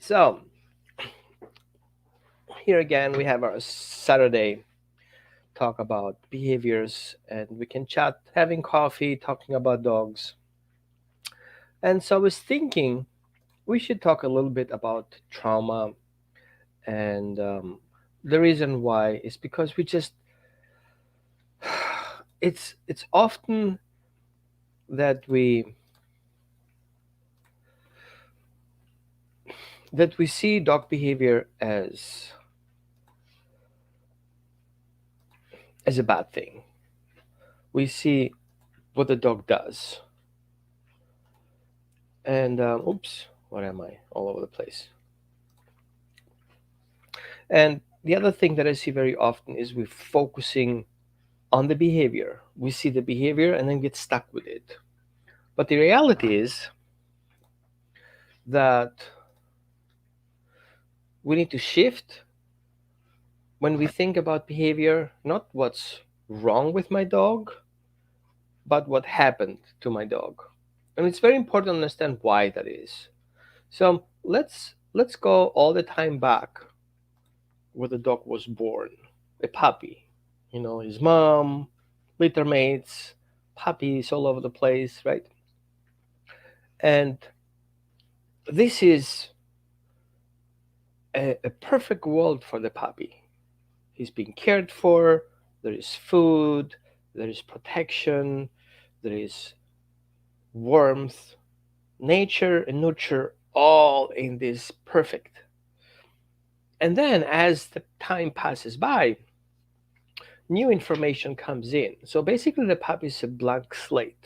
So, here again, we have our Saturday talk about behaviors, and we can chat having coffee, talking about dogs. And so, I was thinking we should talk a little bit about trauma, and the reason why is because we just it's often that we see dog behavior as a bad thing. We see what the dog does, and oops, what am I all over the place? And the other thing that I see very often is we're focusing on the behavior. We see the behavior and then get stuck with it. But the reality is that we need to shift when we think about behavior, not what's wrong with my dog, but what happened to my dog. And it's very important to understand why that is. So let's go all the time back where the dog was born, a puppy. His mom, litter mates, puppies all over the place, right? And this is a perfect world for the puppy. He's being cared for, there is food, there is protection, there is warmth, nature and nurture all in this perfect. And then as the time passes by, new information comes in. So basically, the puppy is a blank slate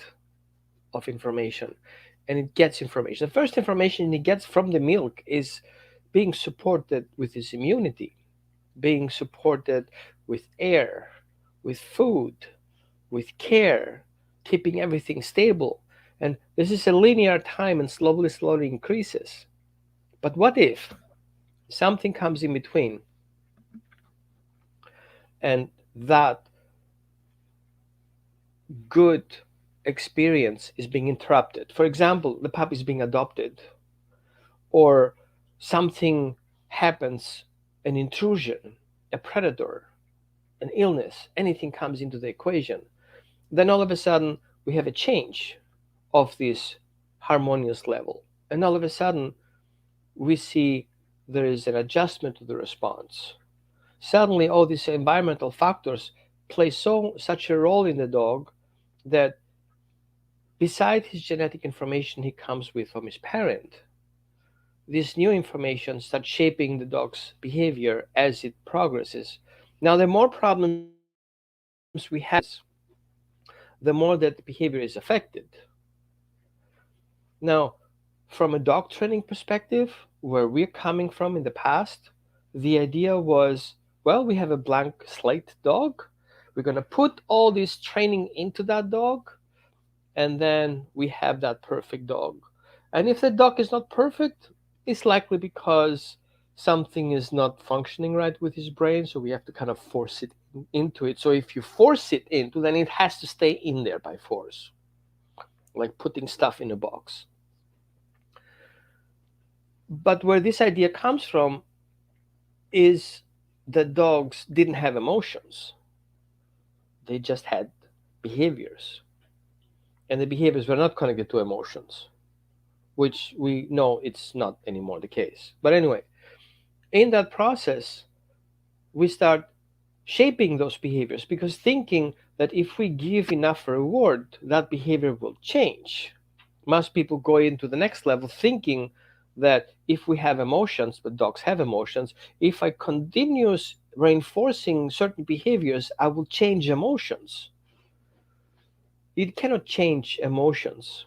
of information, and it gets information. The first information it gets from the milk is being supported with his immunity, being supported with air, with food, with care, keeping everything stable. And this is a linear time and slowly increases. But what if something comes in between and that good experience is being interrupted? For example, the puppy is being adopted, or something happens, an intrusion, a predator, an illness, anything comes into the equation, then all of a sudden we have a change of this harmonious level. And all of a sudden we see there is an adjustment to the response. Suddenly all these environmental factors play such a role in the dog that beside his genetic information he comes with from his parent, this new information starts shaping the dog's behavior as it progresses. Now, the more problems we have with this, the more that the behavior is affected. Now, from a dog training perspective, where we're coming from in the past, the idea was, well, we have a blank slate dog. We're going to put all this training into that dog, and then we have that perfect dog. And if the dog is not perfect, it's likely because something is not functioning right with his brain, so we have to kind of force it into it. So if you force it into, then it has to stay in there by force, like putting stuff in a box. But where this idea comes from is that dogs didn't have emotions, they just had behaviors. And the behaviors were not connected to emotions, which we know it's not anymore the case. But anyway, in that process, we start shaping those behaviors because thinking that if we give enough reward, that behavior will change. Most people go into the next level thinking that if we have emotions, but dogs have emotions, if I continues reinforcing certain behaviors, I will change emotions. It cannot change emotions.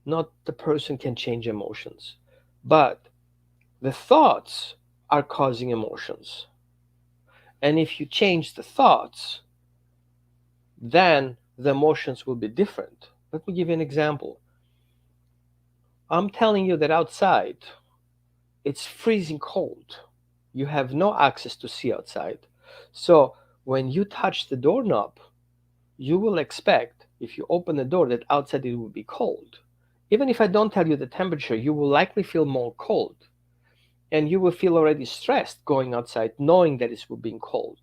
Not the person can change emotions, but the thoughts are causing emotions. And if you change the thoughts, then the emotions will be different. Let me give you an example. I'm telling you that outside it's freezing cold. You have no access to see outside. So when you touch the doorknob, you will expect, if you open the door, that outside it will be cold. Even if I don't tell you the temperature, you will likely feel more cold. And you will feel already stressed going outside knowing that it's being cold.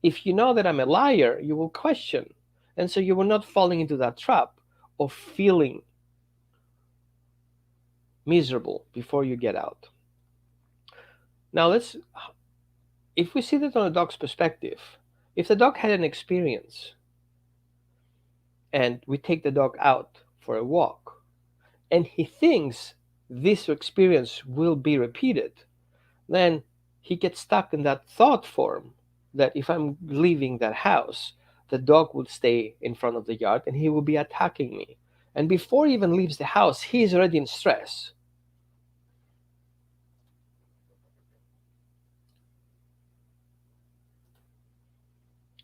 If you know that I'm a liar, you will question. And so you will not falling into that trap of feeling miserable before you get out. Now if we see that on a dog's perspective, if the dog had an experience and we take the dog out for a walk and he thinks this experience will be repeated, then he gets stuck in that thought form that if I'm leaving that house, the dog will stay in front of the yard and he will be attacking me. And before he even leaves the house, he's already in stress.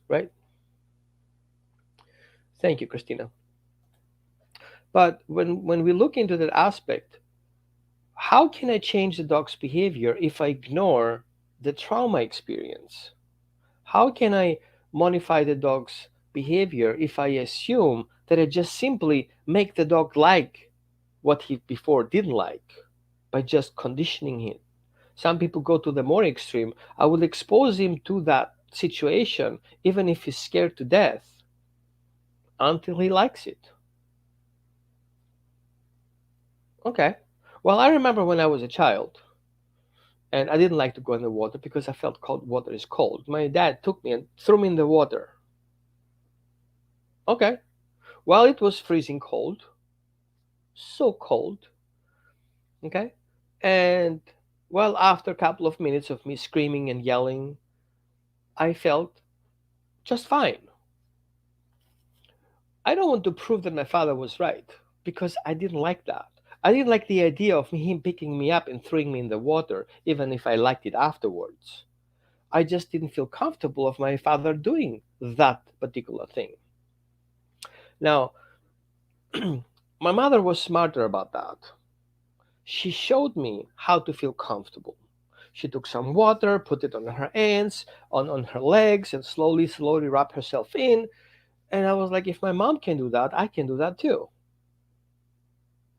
Right? Thank you, Christina. But when we look into that aspect, how can I change the dog's behavior if I ignore the trauma experience? How can I modify the dog's behavior if I assume that I just simply make the dog like what he before didn't like by just conditioning him? Some people go to the more extreme. I will expose him to that situation even if he's scared to death until he likes it. Okay. Well, I remember when I was a child and I didn't like to go in the water because I felt cold water is cold. My dad took me and threw me in the water. Okay. Well, it was freezing cold, so cold. Okay. And well, after a couple of minutes of me screaming and yelling, I felt just fine. I don't want to prove that my father was right because I didn't like that. I didn't like the idea of him picking me up and throwing me in the water, even if I liked it afterwards. I just didn't feel comfortable of my father doing that particular thing. Now, my mother was smarter about that. She showed me how to feel comfortable. She took some water, put it on her hands, on her legs, and slowly wrapped herself in. And I was like, if my mom can do that, I can do that too.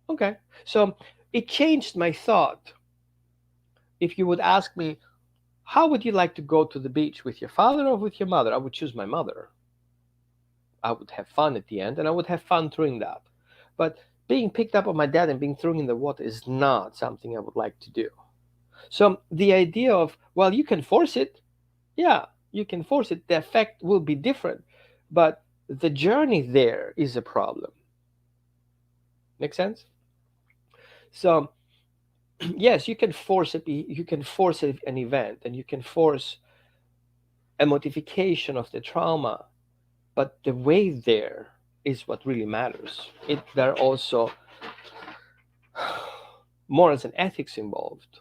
Okay. So it changed my thought. If you would ask me, how would you like to go to the beach with your father or with your mother? I would choose my mother. I would have fun at the end and I would have fun doing that. But being picked up on my dad and being thrown in the water is not something I would like to do. So the idea of, well, you can force it. Yeah, you can force it. The effect will be different. But the journey there is a problem. Make sense? So yes, you can force it. You can force an event, and you can force a modification of the trauma. But the way there is what really matters. There are also morals and ethics involved,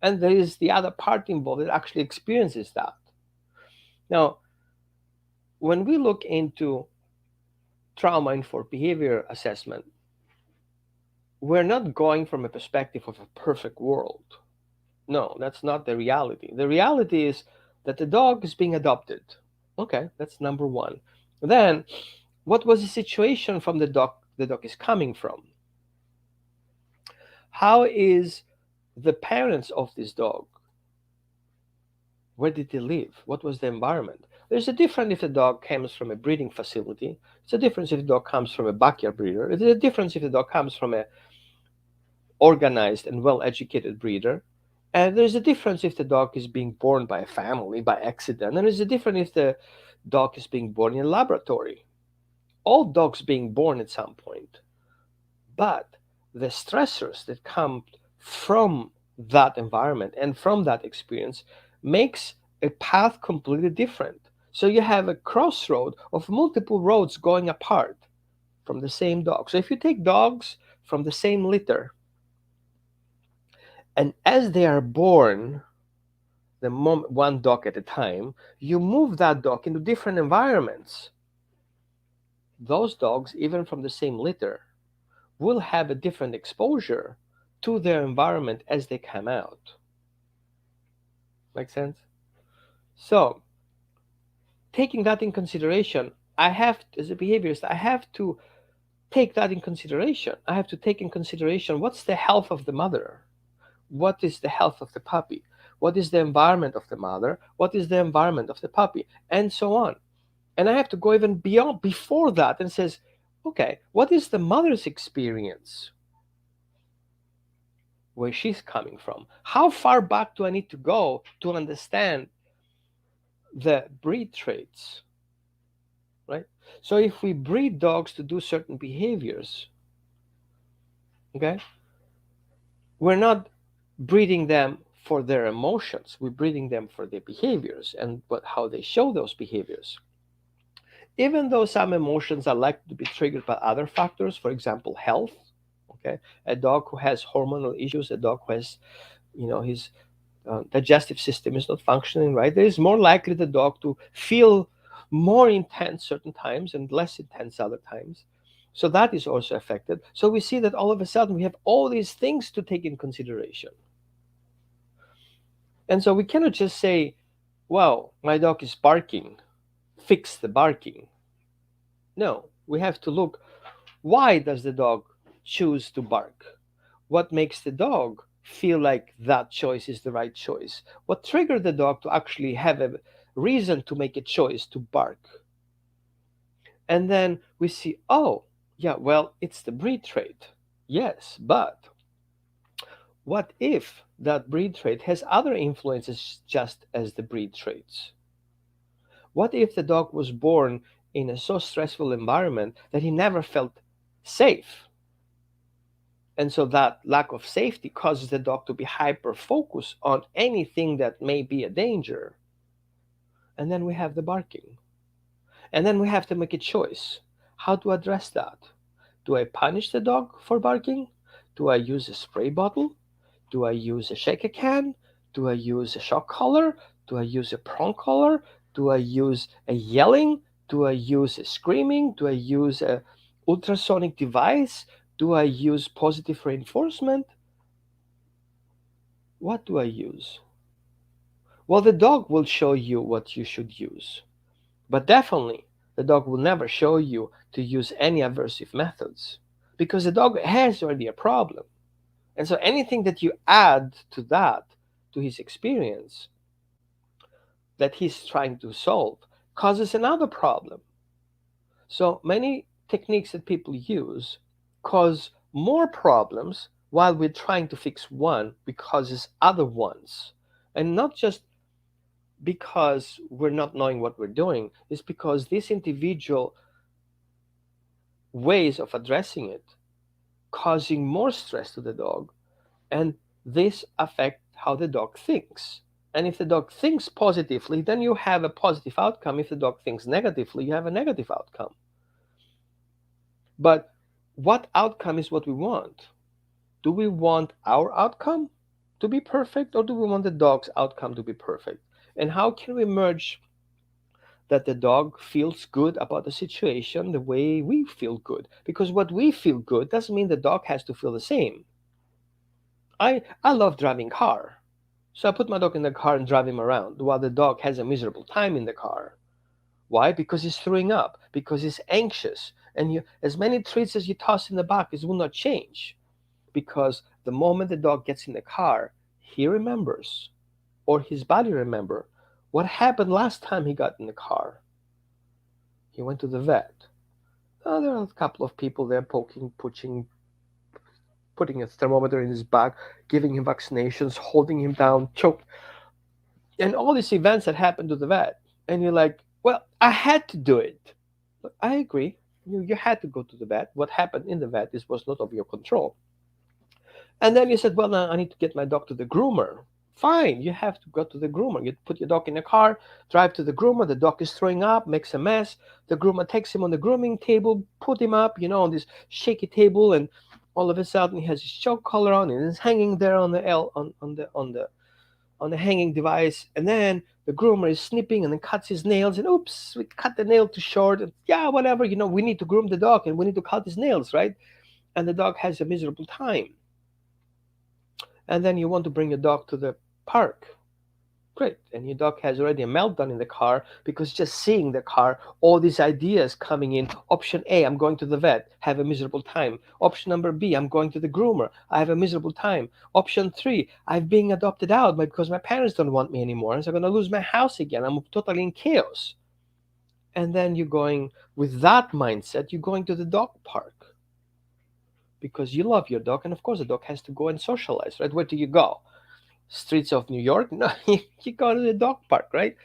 and there is the other part involved that actually experiences that. Now, when we look into trauma informed behavior assessment, we're not going from a perspective of a perfect world. No, that's not the reality. The reality is that the dog is being adopted. Okay, that's number one. Then, what was the situation from the dog is coming from? How is the parents of this dog? Where did they live? What was the environment? There's a difference if the dog comes from a breeding facility. It's a difference if the dog comes from a backyard breeder. It's a difference if the dog comes from a organized and well-educated breeder. And there's a difference if the dog is being born by a family by accident. And there's a difference if the dog is being born in a laboratory. All dogs being born at some point. But the stressors that come from that environment and from that experience makes a path completely different. So you have a crossroad of multiple roads going apart from the same dog. So if you take dogs from the same litter, and as they are born, one dog at a time, you move that dog into different environments. Those dogs, even from the same litter, will have a different exposure to their environment as they come out. Make sense? So, taking that in consideration, I have, as a behaviorist, I have to take that in consideration. I have to take in consideration what's the health of the mother, what is the health of the puppy, what is the environment of the mother, what is the environment of the puppy, and so on. And I have to go even beyond before that and says, okay, what is the mother's experience, where she's coming from? How far back do I need to go to understand the breed traits, right? So if we breed dogs to do certain behaviors, okay, we're not breeding them for their emotions. We're breeding them for their behaviors and how they show those behaviors. Even though some emotions are likely to be triggered by other factors, for example, health. Okay, a dog who has hormonal issues, a dog who has, his digestive system is not functioning right, there is more likely the dog to feel more intense certain times and less intense other times. So that is also affected. So we see that all of a sudden we have all these things to take in consideration. And so we cannot just say, well, my dog is barking, fix the barking. No, we have to look, why does the dog choose to bark? What makes the dog feel like that choice is the right choice? What triggered the dog to actually have a reason to make a choice to bark? And then we see, oh, yeah, well, it's the breed trait. Yes, but what if that breed trait has other influences just as the breed traits? What if the dog was born in a so stressful environment that he never felt safe? And so that lack of safety causes the dog to be hyper focused on anything that may be a danger. And then we have the barking. And then we have to make a choice. How to address that? Do I punish the dog for barking? Do I use a spray bottle? Do I use a shaker can? Do I use a shock collar? Do I use a prong collar? Do I use a yelling? Do I use a screaming? Do I use a ultrasonic device? Do I use positive reinforcement? What do I use? Well, the dog will show you what you should use. But definitely, the dog will never show you to use any aversive methods because the dog has already a problem. And so anything that you add to that, to his experience that he's trying to solve, causes another problem. So many techniques that people use cause more problems while we're trying to fix one because it's other ones. And not just because we're not knowing what we're doing, it's because these individual ways of addressing it causing more stress to the dog, and this affect how the dog thinks. And if the dog thinks positively, then you have a positive outcome. If the dog thinks negatively, you have a negative outcome. But what outcome is what we want? Do we want our outcome to be perfect, or do we want the dog's outcome to be perfect? And how can we merge that the dog feels good about the situation the way we feel good? Because what we feel good doesn't mean the dog has to feel the same. I love driving car. So I put my dog in the car and drive him around while the dog has a miserable time in the car. Why? Because he's throwing up, because he's anxious. And as many treats as you toss in the back, it will not change. Because the moment the dog gets in the car, he remembers, or his body remember, what happened last time he got in the car. He went to the vet. There are a couple of people there poking, putting a thermometer in his back, giving him vaccinations, holding him down, choke, and all these events that happened to the vet. And you're like, well, I had to do it. I agree. You had to go to the vet. What happened in the vet was not of your control. And then you said, well, now I need to get my dog to the groomer. Fine, you have to go to the groomer. You put your dog in a car, drive to the groomer. The dog is throwing up, makes a mess. The groomer takes him on the grooming table, put him up, on this shaky table, and all of a sudden he has his choke collar on and is hanging there on the hanging device. And then the groomer is snipping and then cuts his nails, and oops, we cut the nail too short. And yeah, whatever, we need to groom the dog and we need to cut his nails, right? And the dog has a miserable time. And then you want to bring your dog to the park. Great. And your dog has already a meltdown in the car because just seeing the car, all these ideas coming in. Option A, I'm going to the vet, have a miserable time. Option number B, I'm going to the groomer, I have a miserable time. Option three, I'm being adopted out because my parents don't want me anymore. And so I'm going to lose my house again. I'm totally in chaos. And then you're going, with that mindset, you're going to the dog park because you love your dog. And of course, the dog has to go and socialize, right? Where do you go? Streets of New York? No, you go to the dog park, right?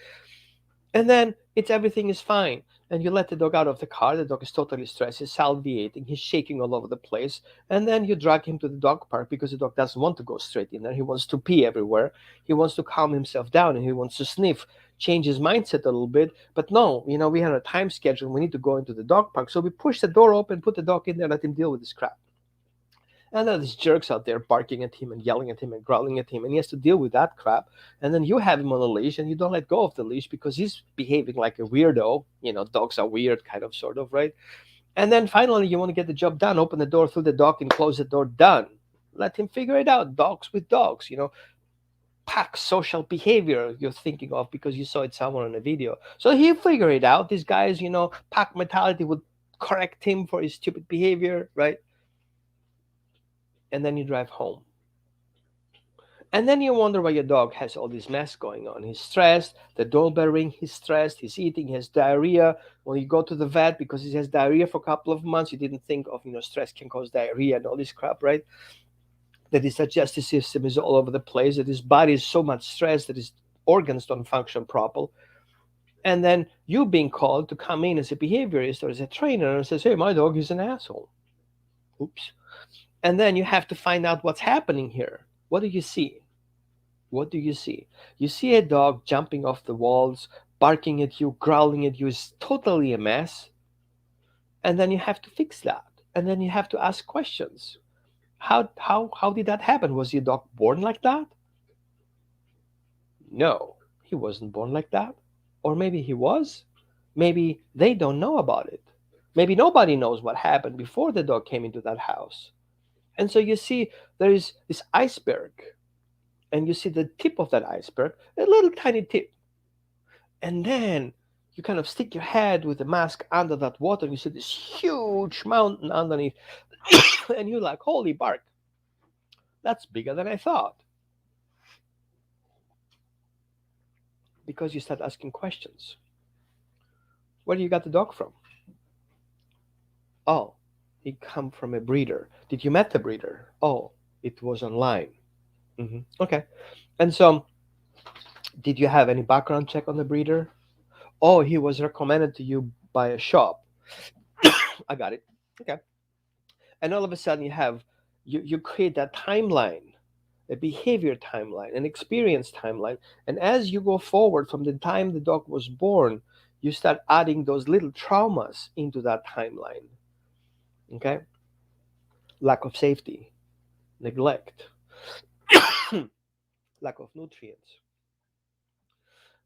And then it's everything is fine. And you let the dog out of the car. The dog is totally stressed. He's salviating. He's shaking all over the place. And then you drag him to the dog park because the dog doesn't want to go straight in there. He wants to pee everywhere. He wants to calm himself down and he wants to sniff, change his mindset a little bit. But no, we have a time schedule. We need to go into the dog park. So we push the door open, put the dog in there, let him deal with this crap. And then these jerks out there barking at him and yelling at him and growling at him, and he has to deal with that crap. And then you have him on a leash, and you don't let go of the leash because he's behaving like a weirdo. Dogs are weird, kind of, sort of, right? And then finally, you want to get the job done. Open the door through the dog and close the door. Done. Let him figure it out. Dogs with dogs. Pack social behavior you're thinking of because you saw it somewhere in a video. So he'll figure it out. These guys, pack mentality would correct him for his stupid behavior, right? And then you drive home. And then you wonder why your dog has all this mess going on. He's stressed, the doorbell ring, he's stressed, he's eating, he has diarrhea. When you go to the vet because he has diarrhea for a couple of months, you didn't think of, stress can cause diarrhea and all this crap, right? That his digestive system is all over the place, that his body is so much stressed that his organs don't function proper. And then you being called to come in as a behaviorist or as a trainer and says, hey, my dog is an asshole. Oops. And then you have to find out what's happening here. What do you see? What do you see? You see a dog jumping off the walls, barking at you, growling at you, is totally a mess. And then you have to fix that. And then you have to ask questions. How did that happen? Was your dog born like that? No, he wasn't born like that. Or maybe he was. Maybe they don't know about it. Maybe nobody knows what happened before the dog came into that house. And so you see, there is this iceberg, and you see the tip of that iceberg, a little tiny tip. And then you kind of stick your head with the mask under that water, and you see this huge mountain underneath. And you're like, holy bark, that's bigger than I thought. Because you start asking questions. Where do you got the dog from? Oh, he come from a breeder. Did you met the breeder? Oh, it was online. Okay. And so, did you have any background check on the breeder? Oh, he was recommended to you by a shop. I got it. Okay. And all of a sudden, you create that timeline, a behavior timeline, an experience timeline. And as you go forward from the time the dog was born, you start adding those little traumas into that timeline. Okay? Lack of safety, neglect, lack of nutrients,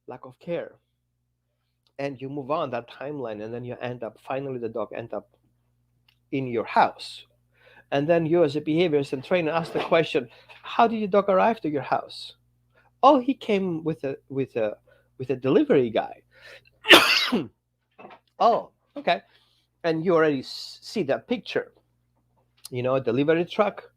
lack of care. And you move on that timeline, and then you end up, finally, the dog end up in your house. And then you, as a behaviorist and trainer, ask the question, how did your dog arrive to your house? Oh, he came with a delivery guy. Oh, okay. And you already see that picture. A delivery truck,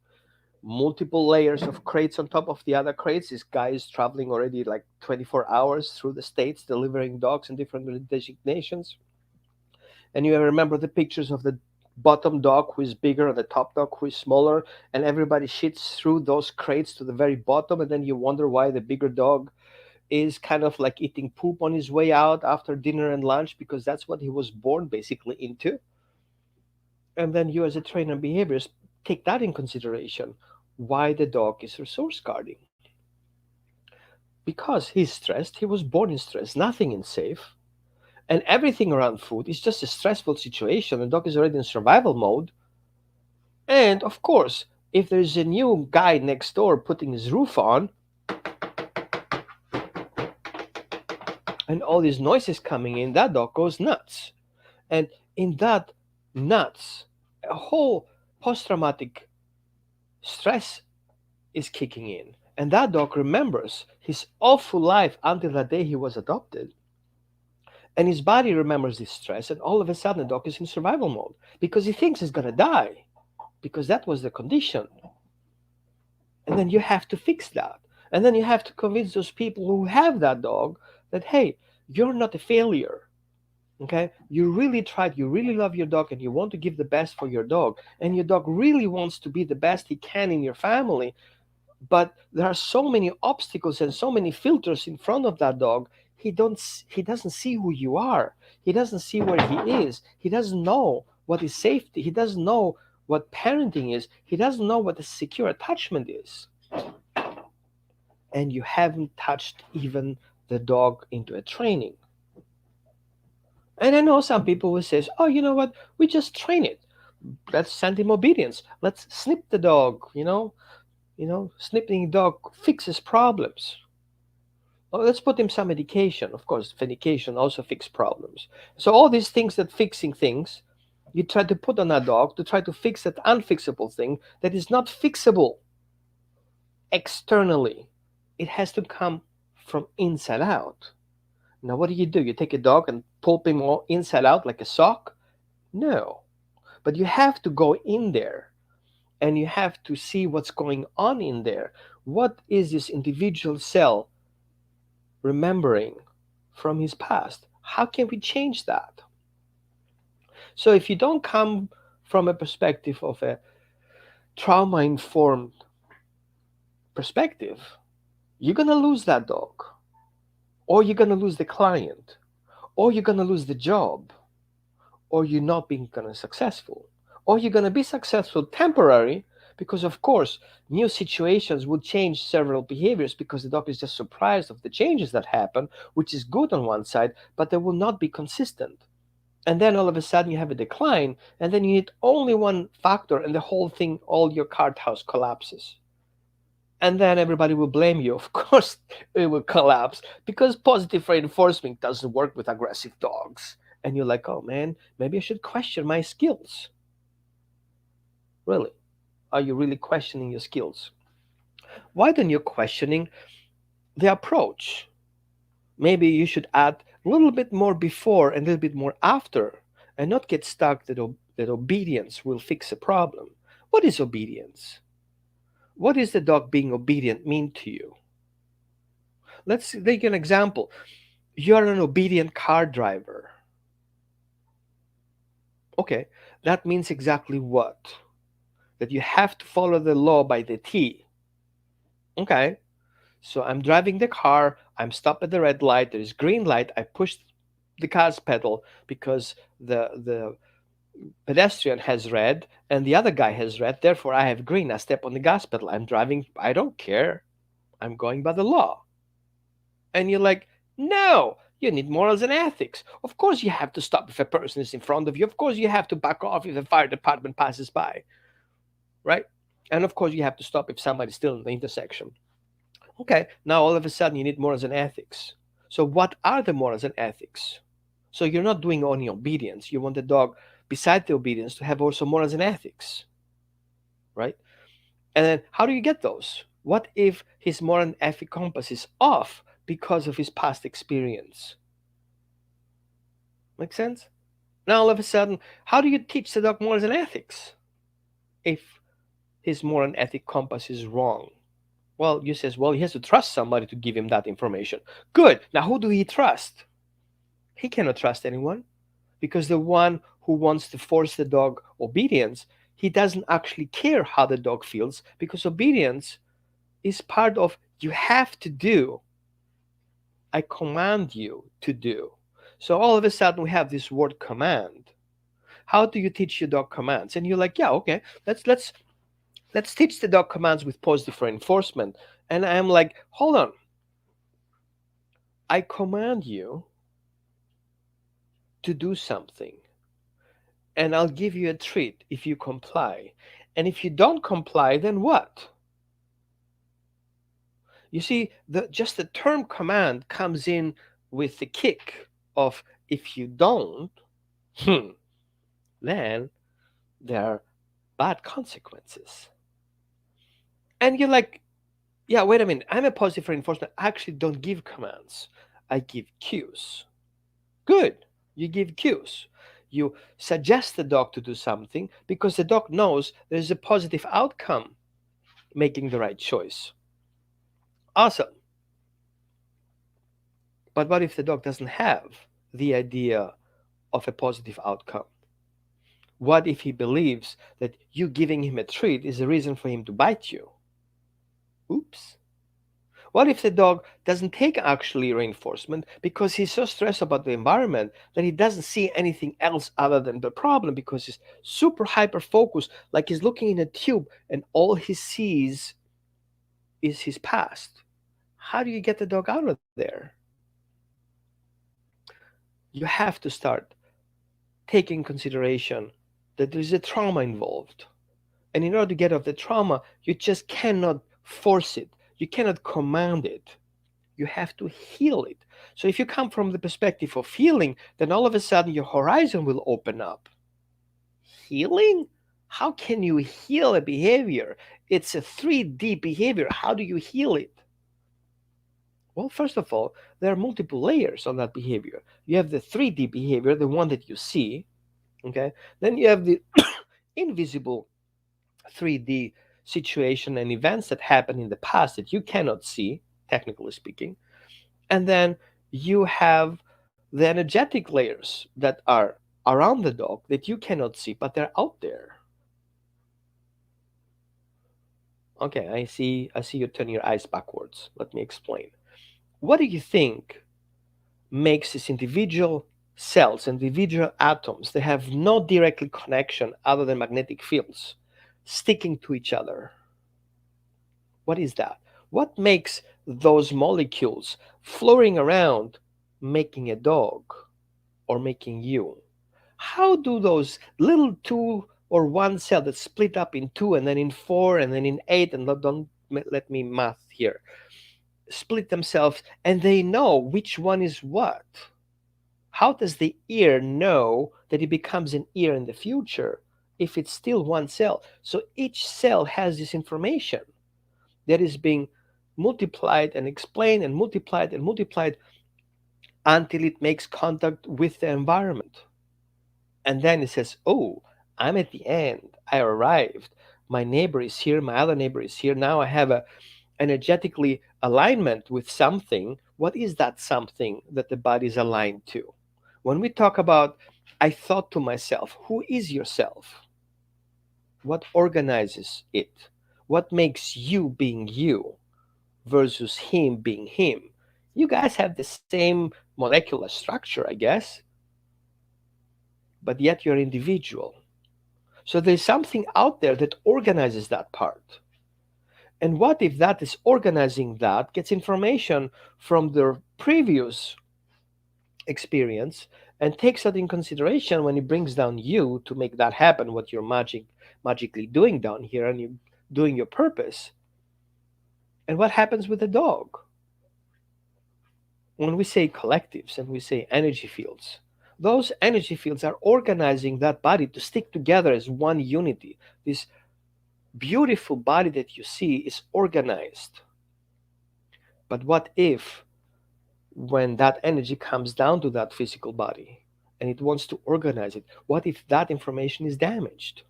multiple layers of crates on top of the other crates. This guy is traveling already like 24 hours through the states, delivering dogs in different designations. And you remember the pictures of the bottom dog who is bigger and the top dog who is smaller, and everybody shits through those crates to the very bottom, and then you wonder why the bigger dog is kind of like eating poop on his way out after dinner and lunch, because that's what he was born basically into. And then you, as a trainer and behaviorist, take that in consideration, why the dog is resource guarding. Because he's stressed, he was born in stress, nothing is safe, and everything around food is just a stressful situation. The dog is already in survival mode. And of course, if there's a new guy next door putting his roof on, and all these noises coming in, that dog goes nuts. And in that nuts, a whole post-traumatic stress is kicking in. And that dog remembers his awful life until the day he was adopted. And his body remembers this stress, and all of a sudden the dog is in survival mode because he thinks he's gonna die, because that was the condition. And then you have to fix that. And then you have to convince those people who have that dog that, hey, you're not a failure. Okay? You really tried, you really love your dog, and you want to give the best for your dog. And your dog really wants to be the best he can in your family. But there are so many obstacles and so many filters in front of that dog. He doesn't see who you are. He doesn't see where he is. He doesn't know what is safety. He doesn't know what parenting is. He doesn't know what a secure attachment is. And you haven't touched even the dog into a training. And I know some people will say, oh, you know what, we just train it. Let's send him obedience. Let's snip the dog. Snipping dog fixes problems. Oh, let's put him some medication. Of course, medication also fixes problems. So all these things that fixing things, you try to put on a dog to try to fix that unfixable thing that is not fixable externally. It has to come from inside out. Now, what do? You take a dog and pulp him all inside out like a sock? No. But you have to go in there and you have to see what's going on in there. What is this individual cell remembering from his past? How can we change that? So if you don't come from a perspective of a trauma informed perspective, you're going to lose that dog, or you're going to lose the client, or you're going to lose the job, or you're not being going to successful, or you're going to be successful temporary because of course new situations will change several behaviors because the dog is just surprised of the changes that happen, which is good on one side, but they will not be consistent. And then all of a sudden you have a decline, and then you need only one factor and the whole thing, all your card house collapses. And then everybody will blame you. Of course it will collapse because positive reinforcement doesn't work with aggressive dogs. And you're like, oh man, maybe I should question my skills. Really? Are you really questioning your skills? Why then you're questioning the approach? Maybe you should add a little bit more before and a little bit more after, and not get stuck that obedience will fix a problem. What is obedience? What is the dog being obedient mean to you? Let's take an example. You're an obedient car driver. Okay, that means exactly what? That you have to follow the law by the T. Okay, so I'm driving the car, I'm stopped at the red light, there is green light, I push the gas pedal because the pedestrian has red and the other guy has red, therefore I have green, I step on the gas pedal, I'm driving, I don't care, I'm going by the law. And you're like, no, you need morals and ethics. Of course you have to stop if a person is in front of you. Of course you have to back off if the fire department passes by, right? And of course you have to stop if somebody's still in the intersection. Okay, now all of a sudden you need morals and ethics. So what are the morals and ethics? So you're not doing only obedience. You want the dog, beside the obedience, to have also morals and ethics, right? And then how do you get those? What if his moral and ethic compass is off because of his past experience? Make sense? Now all of a sudden, how do you teach the dog morals and ethics if his moral and ethic compass is wrong? Well, you says, well, he has to trust somebody to give him that information. Good. Now who do he trust? He cannot trust anyone because the one who wants to force the dog obedience, he doesn't actually care how the dog feels because obedience is part of you have to do. I command you to do. So all of a sudden we have this word command. How do you teach your dog commands? And you're like, yeah, okay, let's teach the dog commands with positive reinforcement. And I'm like, hold on. I command you to do something. And I'll give you a treat if you comply. And if you don't comply, then what? You see, just the term command comes in with the kick of if you don't, then there are bad consequences. And you're like, Yeah, wait a minute. I'm a positive reinforcement. I actually don't give commands. I give cues. Good. You give cues. You suggest the dog to do something because the dog knows there's a positive outcome making the right choice. Awesome. But what if the dog doesn't have the idea of a positive outcome? What if he believes that you giving him a treat is a reason for him to bite you? Oops. What if the dog doesn't take actually reinforcement because he's so stressed about the environment that he doesn't see anything else other than the problem because he's super hyper focused, like he's looking in a tube and all he sees is his past? How do you get the dog out of there? You have to start taking consideration that there is a trauma involved. And in order to get off the trauma, you just cannot force it. You cannot command it. You have to heal it. So if you come from the perspective of healing, then all of a sudden your horizon will open up. Healing? How can you heal a behavior? It's a 3D behavior. How do you heal it? Well, first of all, there are multiple layers on that behavior. You have the 3D behavior, the one that you see, okay? Then you have the invisible 3D situation and events that happen in the past that you cannot see, technically speaking. And then you have the energetic layers that are around the dog that you cannot see, but they're out there. Okay, I see you turn your eyes backwards. Let me explain. What do you think makes these individual cells, individual atoms, they have no direct connection other than magnetic fields sticking to each other? What is that? What makes those molecules floating around making a dog or making you? How do those little two or one cell that split up in two and then in four and then in eight, and don't let me math here, split themselves and they know which one is what? How does the ear know that it becomes an ear in the future if it's still one cell? So each cell has this information that is being multiplied and explained and multiplied until it makes contact with the environment. And then it says, oh, I'm at the end. I arrived. My neighbor is here. My other neighbor is here. Now I have a energetically alignment with something. What is that something that the body is aligned to? When we talk about, I thought to myself, who is yourself? What organizes it? What makes you being you versus him being him? You guys have the same molecular structure, I guess, but yet you're individual. So there's something out there that organizes that part. And what if that is organizing that gets information from the previous experience and takes that in consideration when it brings down you to make that happen, what you're magically doing down here, and you're doing your purpose? And what happens with the dog? When we say collectives and we say energy fields, those energy fields are organizing that body to stick together as one unity. This beautiful body that you see is organized. But what if, when that energy comes down to that physical body and it wants to organize it, what if that information is damaged?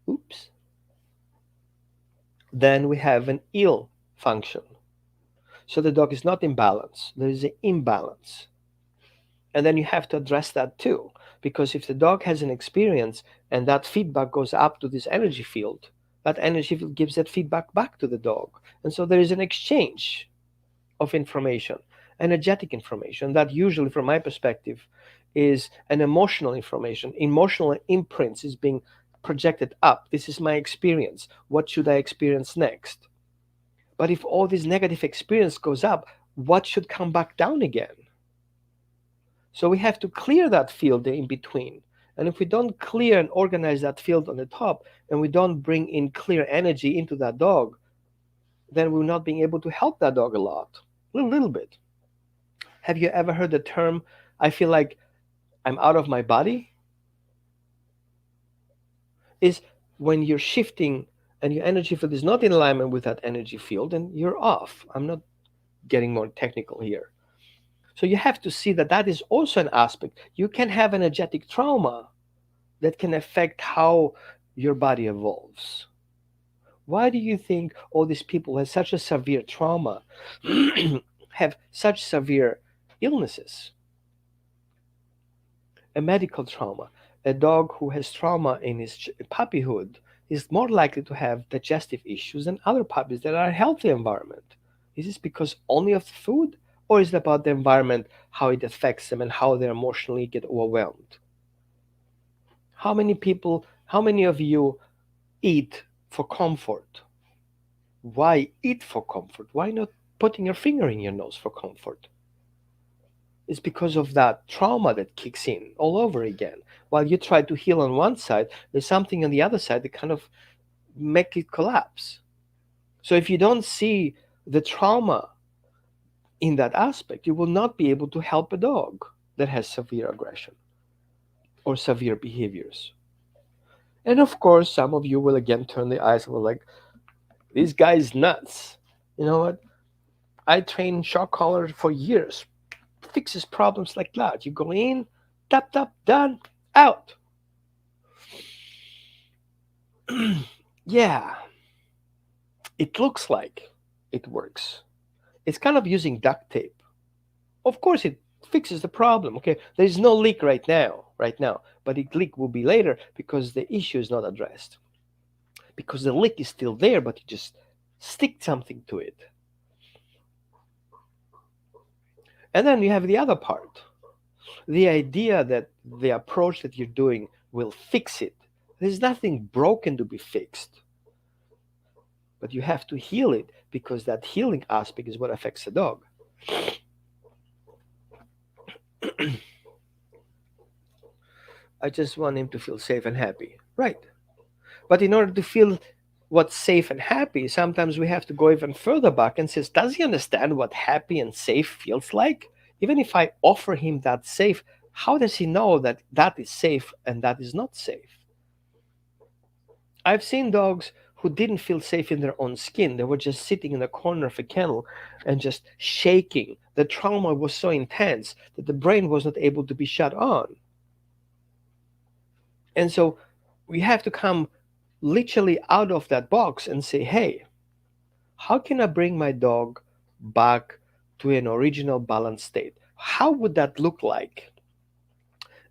Oops. Then we have an ill function. So the dog is not in balance, there is an imbalance. And then you have to address that too. Because if the dog has an experience and that feedback goes up to this energy field, that energy field gives that feedback back to the dog. And so there is an exchange of information, energetic information, that usually, from my perspective, is an emotional information. Emotional imprints is being projected up. This is my experience. What should I experience next? But if all this negative experience goes up, what should come back down again? So we have to clear that field in between. And if we don't clear and organize that field on the top, and we don't bring in clear energy into that dog, then we're not being able to help that dog a lot. A little bit. Have you ever heard the term, I feel like I'm out of my body? Is when you're shifting and your energy field is not in alignment with that energy field, then you're off. I'm not getting more technical here. So you have to see that that is also an aspect. You can have energetic trauma that can affect how your body evolves. Why do you think all these people have such a severe trauma, have such severe illnesses? A medical trauma. A dog who has trauma in his puppyhood is more likely to have digestive issues than other puppies that are in a healthy environment. Is this because only of the food, or is it about the environment, how it affects them, and how they emotionally get overwhelmed? How many people, how many of you eat for comfort? Why eat for comfort? Why not putting your finger in your nose for comfort? It's because of that trauma that kicks in all over again. While you try to heal on one side, there's something on the other side that kind of make it collapse. So if you don't see the trauma in that aspect, you will not be able to help a dog that has severe aggression or severe behaviors. And of course, some of you will again turn the eyes and will like, this guy's nuts. You know what? I trained shock collar for years. Fixes problems like that. You go in, tap tap, done, out. Yeah, it looks like it works. It's kind of using duct tape. Of course, it fixes the problem. Okay, there is no leak right now, but the leak will be later because the issue is not addressed. Because the leak is still there, but you just stick something to it. And then you have the other part, the idea that the approach that you're doing will fix it. There's nothing broken to be fixed, but you have to heal it because that healing aspect is what affects the dog. I just want him to feel safe and happy. Right. But in order to feel what's safe and happy, sometimes we have to go even further back and says, does he understand what happy and safe feels like? Even if I offer him that safe, how does he know that that is safe and that is not safe? I've seen dogs who didn't feel safe in their own skin. They were just sitting in the corner of a kennel and just shaking. The trauma was so intense that the brain was not able to be shut on. And so we have to come literally out of that box and say, hey, how can I bring my dog back to an original balanced state? How would that look like?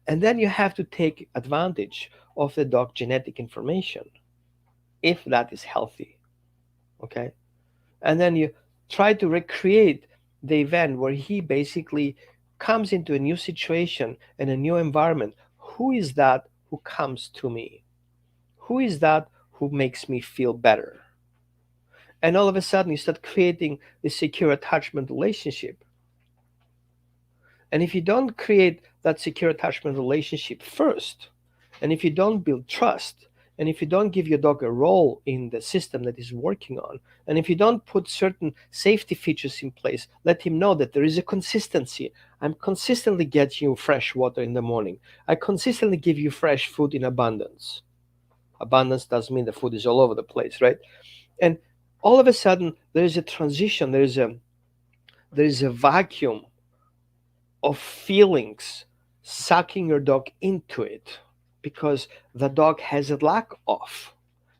And then you have to take advantage of the dog genetic information if that is healthy. Okay. And then you try to recreate the event where he basically comes into a new situation and a new environment. Who is that who comes to me? Who is that who makes me feel better? And all of a sudden, you start creating this secure attachment relationship. And if you don't create that secure attachment relationship first, and if you don't build trust, and if you don't give your dog a role in the system that is working on, and if you don't put certain safety features in place, let him know that there is a consistency. I'm consistently getting you fresh water in the morning. I consistently give you fresh food in abundance. Abundance doesn't mean the food is all over the place, right? And all of a sudden, there is a transition. There is a vacuum of feelings sucking your dog into it because the dog has a lack of.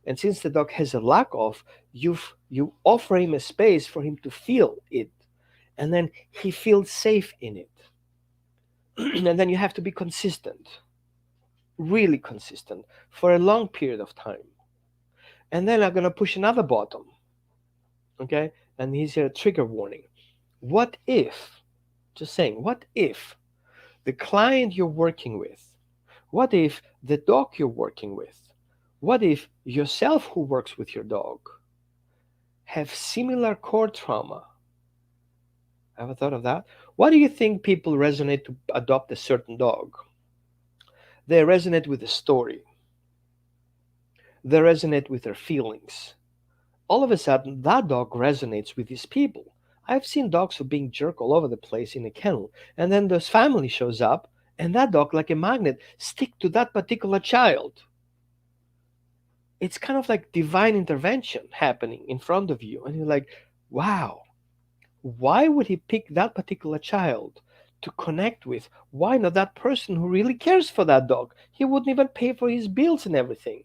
And since the dog has a lack of, you offer him a space for him to feel it, and then he feels safe in it. And then you have to be consistent, really consistent, for a long period of time. And then I'm going to push another bottom. Okay? And here's a trigger warning. What if, just saying, what if the client you're working with, what if the dog you're working with, what if yourself who works with your dog have similar core trauma? Ever thought of that? Why do you think people resonate to adopt a certain dog? They resonate with the story. They resonate with their feelings. All of a sudden, that dog resonates with these people. I've seen dogs who are being jerked all over the place in a kennel, and then this family shows up, and that dog, like a magnet, stick to that particular child. It's kind of like divine intervention happening in front of you. And you're like, wow, why would he pick that particular child to connect with? Why not that person who really cares for that dog? He wouldn't even pay for his bills and everything.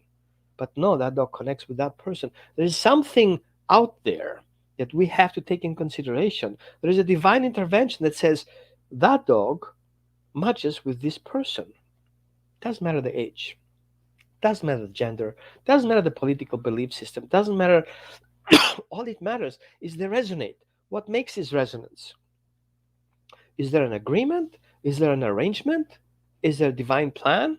But no, that dog connects with that person. There is something out there that we have to take in consideration. There is a divine intervention that says that dog matches with this person. Doesn't matter the age, doesn't matter the gender, doesn't matter the political belief system, doesn't matter. All it matters is they resonate. What makes this resonance? Is there an agreement? Is there an arrangement? Is there a divine plan?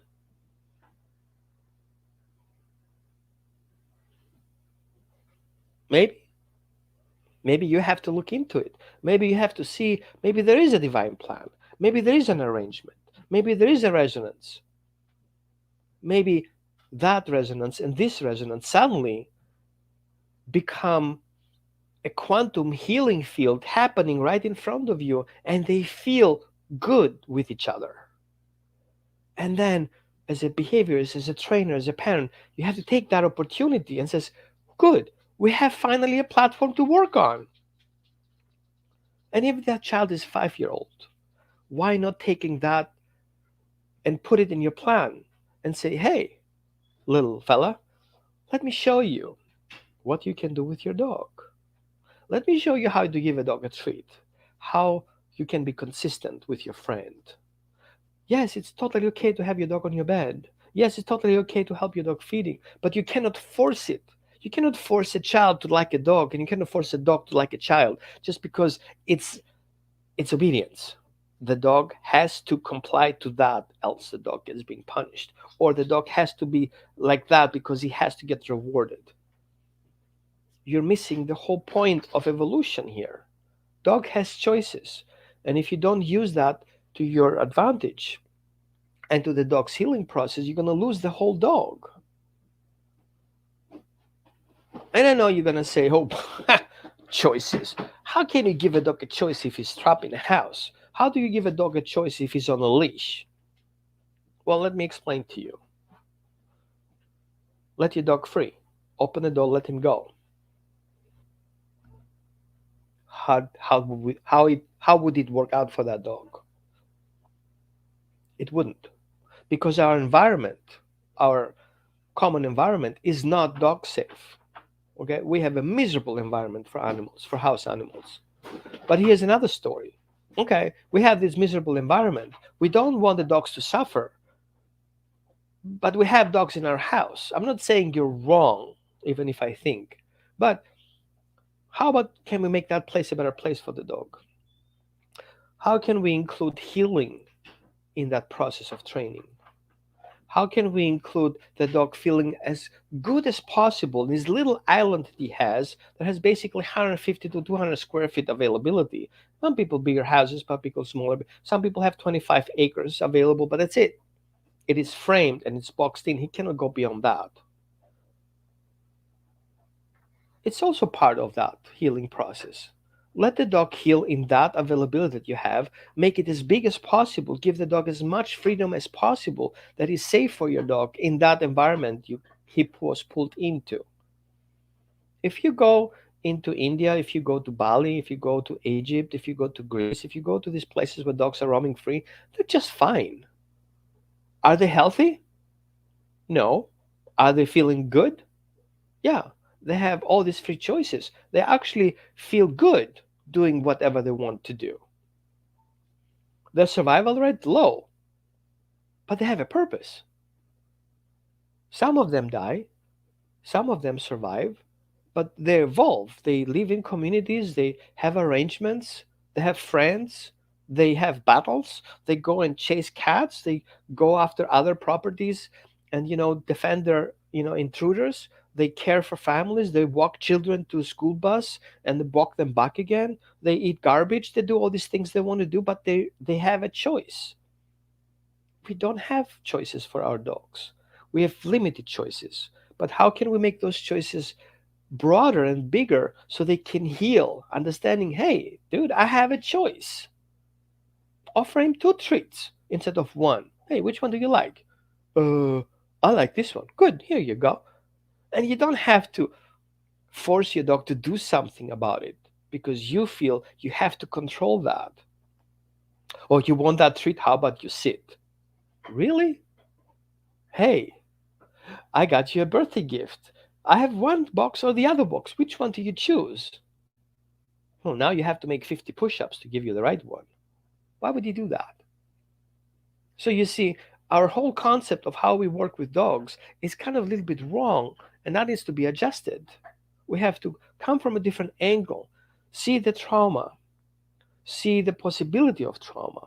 Maybe. Maybe you have to look into it. Maybe you have to see, maybe there is a divine plan. Maybe there is an arrangement. Maybe there is a resonance. Maybe that resonance and this resonance suddenly become a quantum healing field happening right in front of you, and they feel good with each other. And then, as a behaviorist, as a trainer, as a parent, you have to take that opportunity and says, good, we have finally a platform to work on. And if that child is 5 year old, why not taking that and put it in your plan and say, hey, little fella, let me show you what you can do with your dog. Let me show you how to give a dog a treat, how you can be consistent with your friend. Yes, it's totally okay to have your dog on your bed. Yes, it's totally okay to help your dog feeding, but you cannot force it. You cannot force a child to like a dog, and you cannot force a dog to like a child just because it's obedience. The dog has to comply to that, else the dog is being punished. Or the dog has to be like that because he has to get rewarded. You're missing the whole point of evolution here. Dog has choices. And if you don't use that to your advantage and to the dog's healing process, you're going to lose the whole dog. And I know you're going to say, oh, choices. How can you give a dog a choice if he's trapped in a house? How do you give a dog a choice if he's on a leash? Well, let me explain to you. Let your dog free. Open the door, let him go. How would it work out for that dog? It wouldn't. Because our environment, our common environment, is not dog safe. Okay? We have a miserable environment for animals, for house animals. But here's another story. Okay, we have this miserable environment. We don't want the dogs to suffer, but we have dogs in our house. I'm not saying you're wrong, even if I think. But how about can we make that place a better place for the dog? How can we include healing in that process of training? How can we include the dog feeling as good as possible in this little island that he has that has basically 150 to 200 square feet availability? Some people bigger houses, some people smaller. Some people have 25 acres available, but that's it. It is framed and it's boxed in. He cannot go beyond that. It's also part of that healing process. Let the dog heal in that availability that you have. Make it as big as possible. Give the dog as much freedom as possible that is safe for your dog in that environment he was pulled into. If you go into India, if you go to Bali, if you go to Egypt, if you go to Greece, if you go to these places where dogs are roaming free, they're just fine. Are they healthy? No. Are they feeling good? Yeah, they have all these free choices. They actually feel good doing whatever they want to do. Their survival rate low, but they have a purpose. Some of them die, some of them survive, but they evolve. They live in communities, they have arrangements, they have friends, they have battles, they go and chase cats, they go after other properties and defend their intruders. They care for families, they walk children to a school bus and they walk them back again. They eat garbage, they do all these things they want to do, but they have a choice. We don't have choices for our dogs. We have limited choices. But how can we make those choices broader and bigger so they can heal, understanding, hey, dude, I have a choice. Offer him two treats instead of one. Hey, which one do you like? I like this one. Good, here you go. And you don't have to force your dog to do something about it because you feel you have to control that. Or you want that treat, how about you sit? Really? Hey, I got you a birthday gift. I have one box or the other box. Which one do you choose? Well, now you have to make 50 push ups to give you the right one. Why would you do that? So you see, our whole concept of how we work with dogs is kind of a little bit wrong, and that needs to be adjusted. We have to come from a different angle, see the trauma, see the possibility of trauma,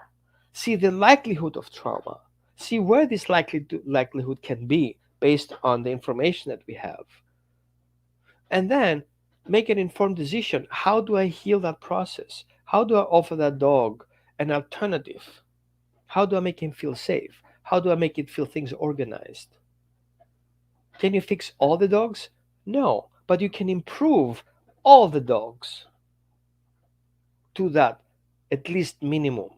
see the likelihood of trauma, see where this likelihood can be based on the information that we have, and then make an informed decision. How do I heal that process? How do I offer that dog an alternative? How do I make him feel safe? How do I make it feel things organized? Can you fix all the dogs? No, but you can improve all the dogs to that at least minimum.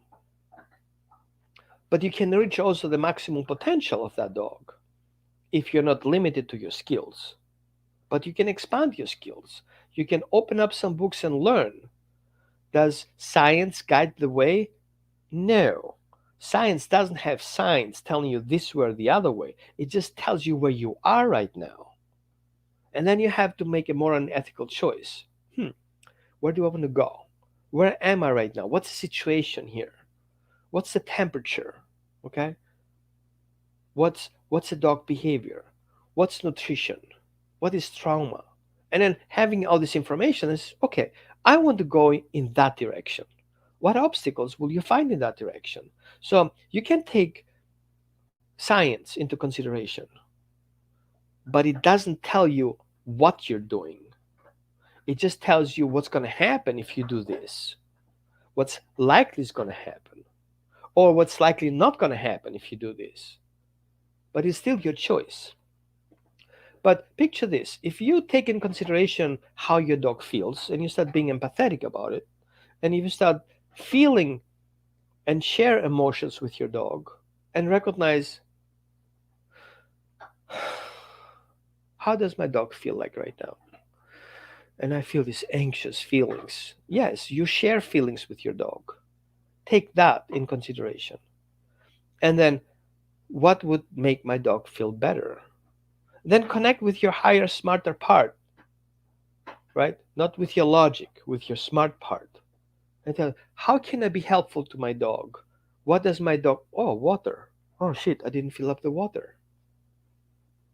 But you can reach also the maximum potential of that dog if you're not limited to your skills. But you can expand your skills. You can open up some books and learn. Does science guide the way? No. Science doesn't have signs telling you this way or the other way. It just tells you where you are right now. And then you have to make a moral and ethical choice. Where do I want to go? Where am I right now? What's the situation here? What's the temperature? Okay? What's the dog behavior? What's nutrition? What is trauma? And then having all this information is okay, I want to go in that direction. What obstacles will you find in that direction? So you can take science into consideration, but it doesn't tell you what you're doing. It just tells you what's going to happen if you do this, what's likely is going to happen, or what's likely not going to happen if you do this. But it's still your choice. But picture this, if you take in consideration how your dog feels and you start being empathetic about it, and if you start feeling and share emotions with your dog and recognize, how does my dog feel like right now? And I feel these anxious feelings. Yes, you share feelings with your dog. Take that in consideration. And then, what would make my dog feel better? Then connect with your higher, smarter part, right? Not with your logic, with your smart part. And tell, how can I be helpful to my dog? What does my dog, oh, water. Oh, shit, I didn't fill up the water.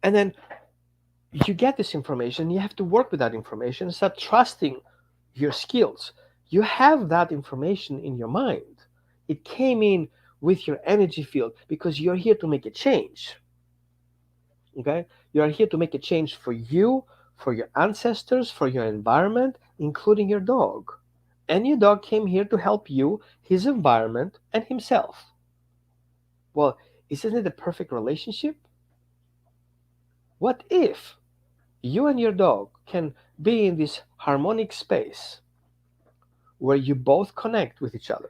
And then you get this information, you have to work with that information and start trusting your skills. You have that information in your mind. It came in with your energy field because you're here to make a change. Okay? You are here to make a change for you, for your ancestors, for your environment, including your dog. And your dog came here to help you, his environment, and himself. Well, isn't it a perfect relationship? What if you and your dog can be in this harmonic space where you both connect with each other,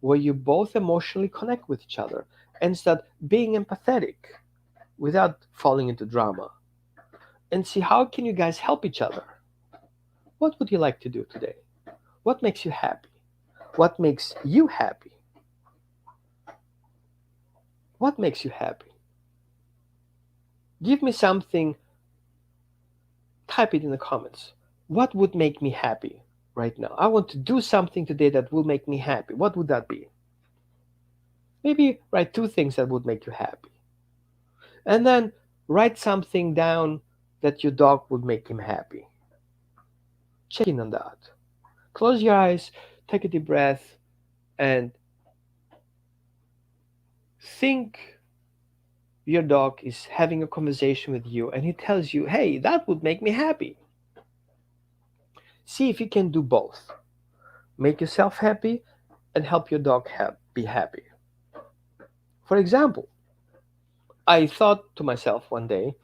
where you both emotionally connect with each other, and start being empathetic without falling into drama, and see how can you guys help each other? What would you like to do today? What makes you happy? What makes you happy? What makes you happy? Give me something, type it in the comments. What would make me happy right now? I want to do something today that will make me happy. What would that be? Maybe write 2 things that would make you happy. And then write something down that your dog would make him happy. Check in on that. Close your eyes, take a deep breath, and think your dog is having a conversation with you and he tells you, hey, that would make me happy. See if you can do both. Make yourself happy and help your dog be happy. For example, I thought to myself one day,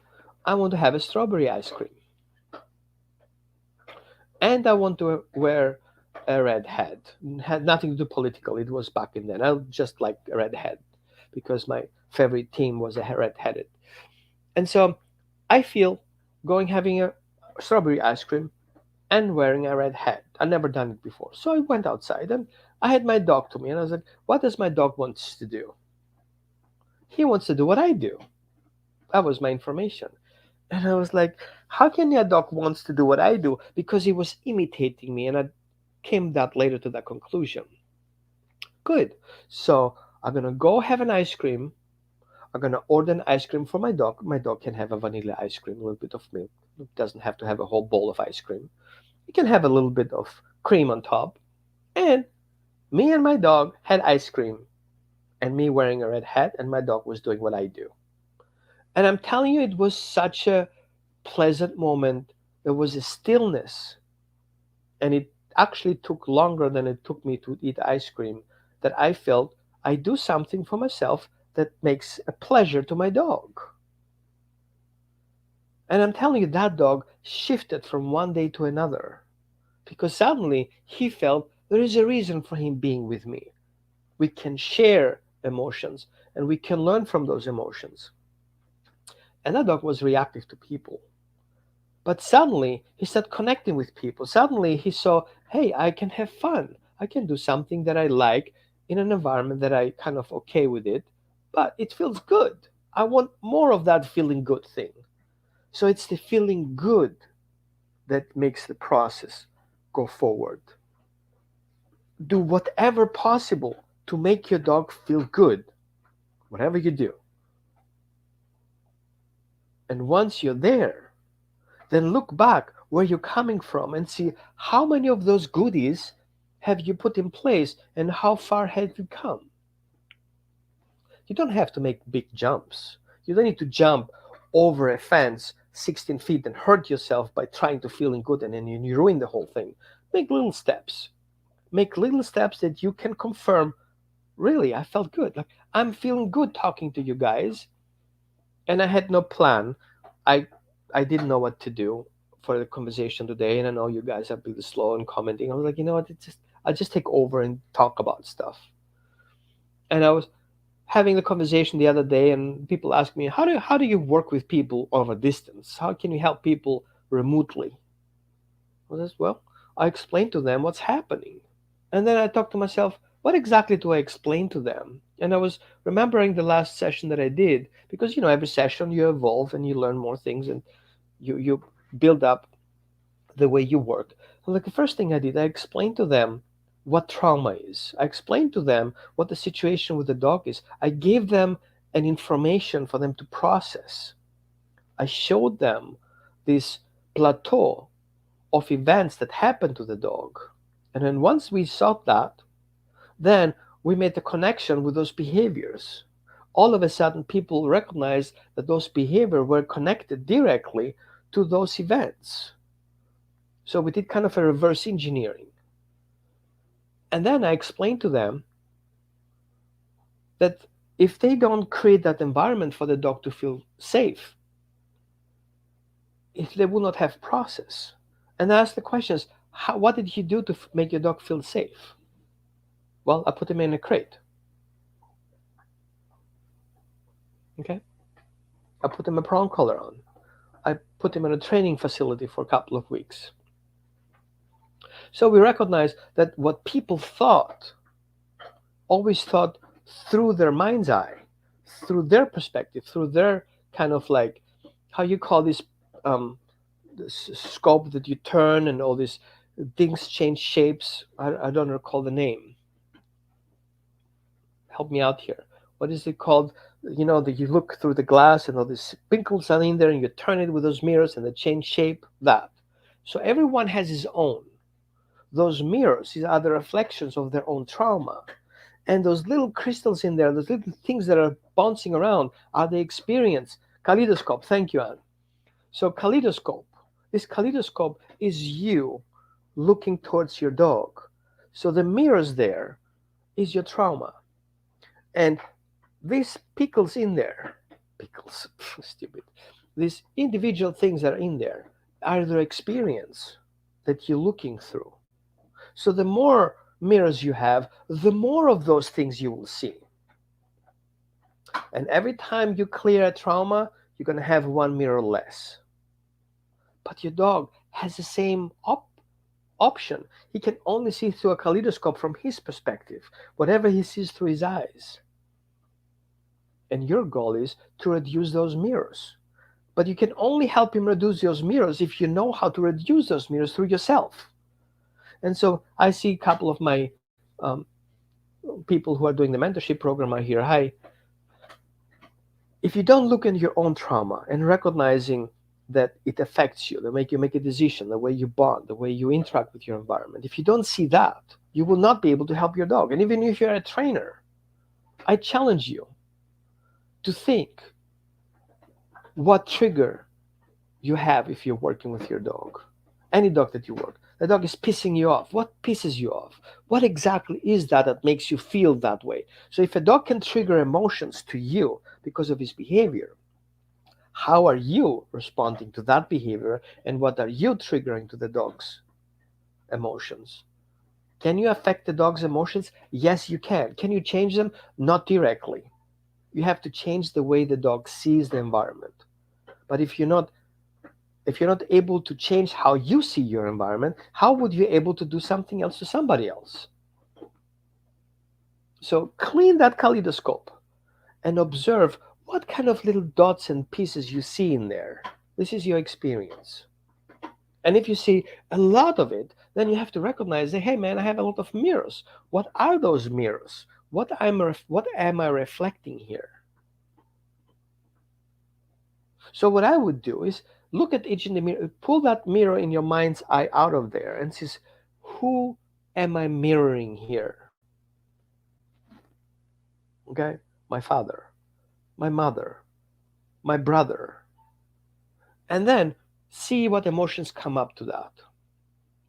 I want to have a strawberry ice cream. And I want to wear a red hat. It had nothing to do political. It was back in then. I just like a red hat because my favorite team was a red headed. And so I feel going having a strawberry ice cream and wearing a red hat. I'd never done it before. So I went outside and I had my dog to me and I was like, what does my dog want to do? He wants to do what I do. That was my information. And I was like, how can your dog wants to do what I do? Because he was imitating me, and I came that later to that conclusion. Good. So I'm gonna go have an ice cream. I'm gonna order an ice cream for my dog. My dog can have a vanilla ice cream, a little bit of milk. It doesn't have to have a whole bowl of ice cream. It can have a little bit of cream on top. And me and my dog had ice cream, and me wearing a red hat, and my dog was doing what I do. And I'm telling you, it was such a pleasant moment. There was a stillness, and it actually took longer than it took me to eat ice cream, that I felt I do something for myself that makes a pleasure to my dog. And I'm telling you, that dog shifted from one day to another because suddenly he felt there is a reason for him being with me. We can share emotions and we can learn from those emotions. And that dog was reactive to people. But suddenly he started connecting with people. Suddenly he saw, hey, I can have fun. I can do something that I like in an environment that I kind of okay with it, but it feels good. I want more of that feeling good thing. So it's the feeling good that makes the process go forward. Do whatever possible to make your dog feel good, whatever you do. And once you're there, then look back where you're coming from and see how many of those goodies have you put in place and how far have you come. You don't have to make big jumps. You don't need to jump over a fence 16 feet and hurt yourself by trying to feeling good and then you ruin the whole thing. Make little steps. Make little steps that you can confirm, really, I felt good. Like, I'm feeling good talking to you guys. And I had no plan. I I didn't know what to do for the conversation today, and I know you guys are really slow in commenting. I was like, you know what? I'll just take over and talk about stuff. And I was having the conversation the other day, and people ask me, how do you work with people over distance? How can you help people remotely? Well, I explain to them what's happening, and then I talk to myself, what exactly do I explain to them? And I was remembering the last session that I did because every session you evolve and you learn more things and you build up the way you work. And like the first thing I did, I explained to them what trauma is. I explained to them what the situation with the dog is. I gave them an information for them to process. I showed them this plateau of events that happened to the dog. And then once we saw that, then we made the connection with those behaviors. All of a sudden, people recognized that those behaviors were connected directly to those events. So we did kind of a reverse engineering. And then I explained to them that if they don't create that environment for the dog to feel safe, if they will not have process. And I asked the questions, what did you do to make your dog feel safe? Well, I put him in a crate. Okay. I put him a prong collar on. I put him in a training facility for a couple of weeks. So we recognize that what people thought, always thought through their mind's eye, through their perspective, through their kind of like, how you call this scope that you turn and all these things change shapes. I don't recall the name. Help me out here. What is it called? That you look through the glass and all these spinkles are in there and you turn it with those mirrors and they change shape. That. So everyone has his own. Those mirrors are the reflections of their own trauma. And those little crystals in there, those little things that are bouncing around, are the experience. Kaleidoscope. Thank you, Anne. So this kaleidoscope is you looking towards your dog. So the mirrors there is your trauma. And these pickles in there, pickles, stupid, these individual things that are in there are the experience that you're looking through. So the more mirrors you have, the more of those things you will see. And every time you clear a trauma, you're going to have one mirror less. But your dog has the same option. He can only see through a kaleidoscope from his perspective, whatever he sees through his eyes. And your goal is to reduce those mirrors. But you can only help him reduce those mirrors if you know how to reduce those mirrors through yourself. And so I see a couple of my people who are doing the mentorship program are here. Hi, if you don't look into your own trauma and recognizing that it affects you, the way you make a decision, the way you bond, the way you interact with your environment, if you don't see that, you will not be able to help your dog. And even if you're a trainer, I challenge you to think what trigger you have if you're working with your dog. Any dog that you work, the dog is pissing you off. What pisses you off? What exactly is that makes you feel that way? So if a dog can trigger emotions to you because of his behavior, how are you responding to that behavior, and what are you triggering to the dog's emotions? Can you affect the dog's emotions? Yes, you can. Can you change them? Not directly. You have to change the way the dog sees the environment. But if you're not able to change how you see your environment, how would you be able to do something else to somebody else? So clean that kaleidoscope and observe what kind of little dots and pieces you see in there. This is your experience. And if you see a lot of it, then you have to recognize that, hey man, I have a lot of mirrors. What are those mirrors? What am I reflecting here? So what I would do is look at each in the mirror, pull that mirror in your mind's eye out of there and says, who am I mirroring here? Okay? My father, my mother, my brother. And then see what emotions come up to that.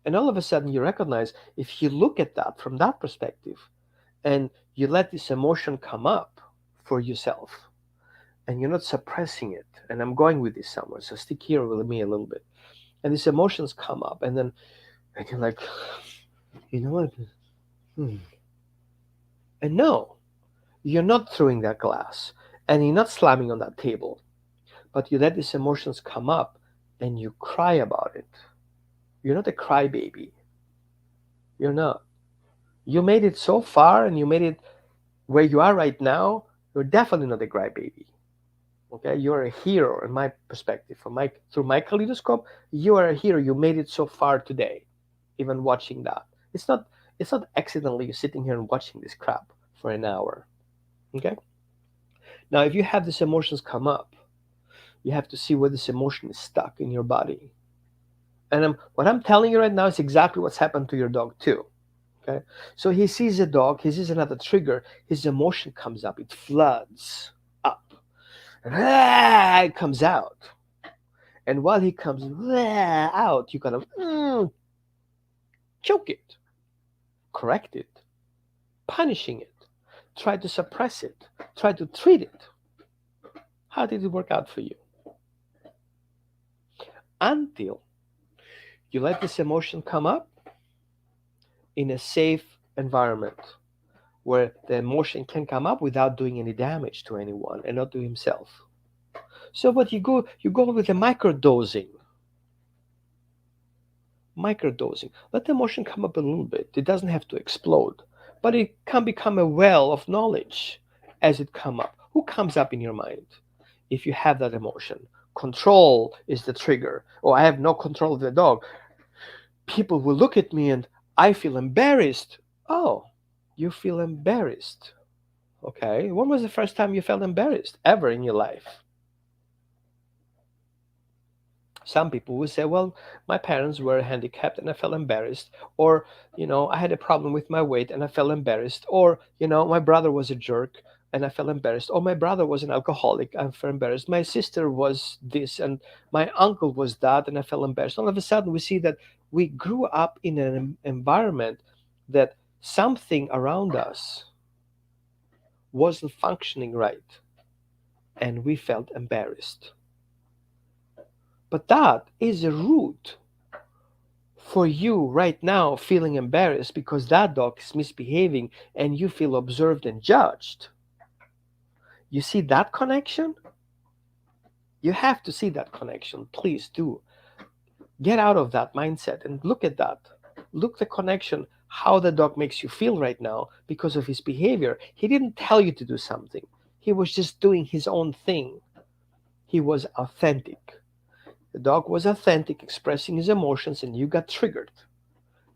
And all of a sudden you recognize, if you look at that from that perspective and you let this emotion come up for yourself and you're not suppressing it, and I'm going with this somewhere, so stick here with me a little bit. And these emotions come up, and then and you're like, you know what? And no, you're not throwing that glass and you're not slamming on that table, but you let these emotions come up and you cry about it. You're not a crybaby. You're not. You made it so far and you made it where you are right now. You're definitely not a crybaby. Okay, you're a hero in my perspective. Through my kaleidoscope, you are a hero. You made it so far today, even watching that. It's not it's not accidentally you sitting here and watching this crap for an hour. Okay? Now if you have these emotions come up, you have to see where this emotion is stuck in your body. And what I'm telling you right now is exactly what's happened to your dog too. Okay? So he sees a dog, he sees another trigger, his emotion comes up, it floods up. And it comes out. And while he comes out, you kind of choke it, correct it, punishing it, try to suppress it, try to treat it. How did it work out for you? Until you let this emotion come up in a safe environment where the emotion can come up without doing any damage to anyone and not to himself. So what you go with the microdosing. Microdosing. Let the emotion come up a little bit. It doesn't have to explode, but it can become a well of knowledge as it come up. Who comes up in your mind if you have that emotion? Control is the trigger. Oh, I have no control of the dog. People will look at me and I feel embarrassed. Oh, you feel embarrassed. Okay. When was the first time you felt embarrassed ever in your life? Some people will say, well, my parents were handicapped and I felt embarrassed. Or, I had a problem with my weight and I felt embarrassed. Or, my brother was a jerk and I felt embarrassed. Or my brother was an alcoholic, I felt embarrassed. My sister was this and my uncle was that and I felt embarrassed. All of a sudden, we see that we grew up in an environment that something around us wasn't functioning right and we felt embarrassed. But that is a root for you right now feeling embarrassed because that dog is misbehaving and you feel observed and judged. You see that connection? You have to see that connection. Please do. Get out of that mindset and look at that. Look the connection, how the dog makes you feel right now because of his behavior. He didn't tell you to do something. He was just doing his own thing. He was authentic. The dog was authentic, expressing his emotions, and you got triggered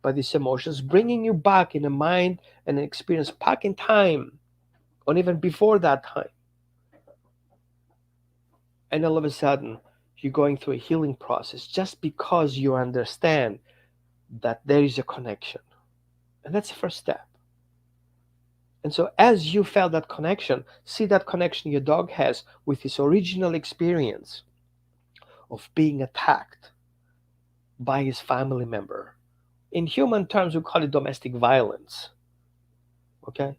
by these emotions, bringing you back in a mind and an experience back in time, or even before that time. And all of a sudden, you're going through a healing process just because you understand that there is a connection. And that's the first step. And so, as you felt that connection, see that connection your dog has with his original experience of being attacked by his family member. In human terms, we call it domestic violence. Okay?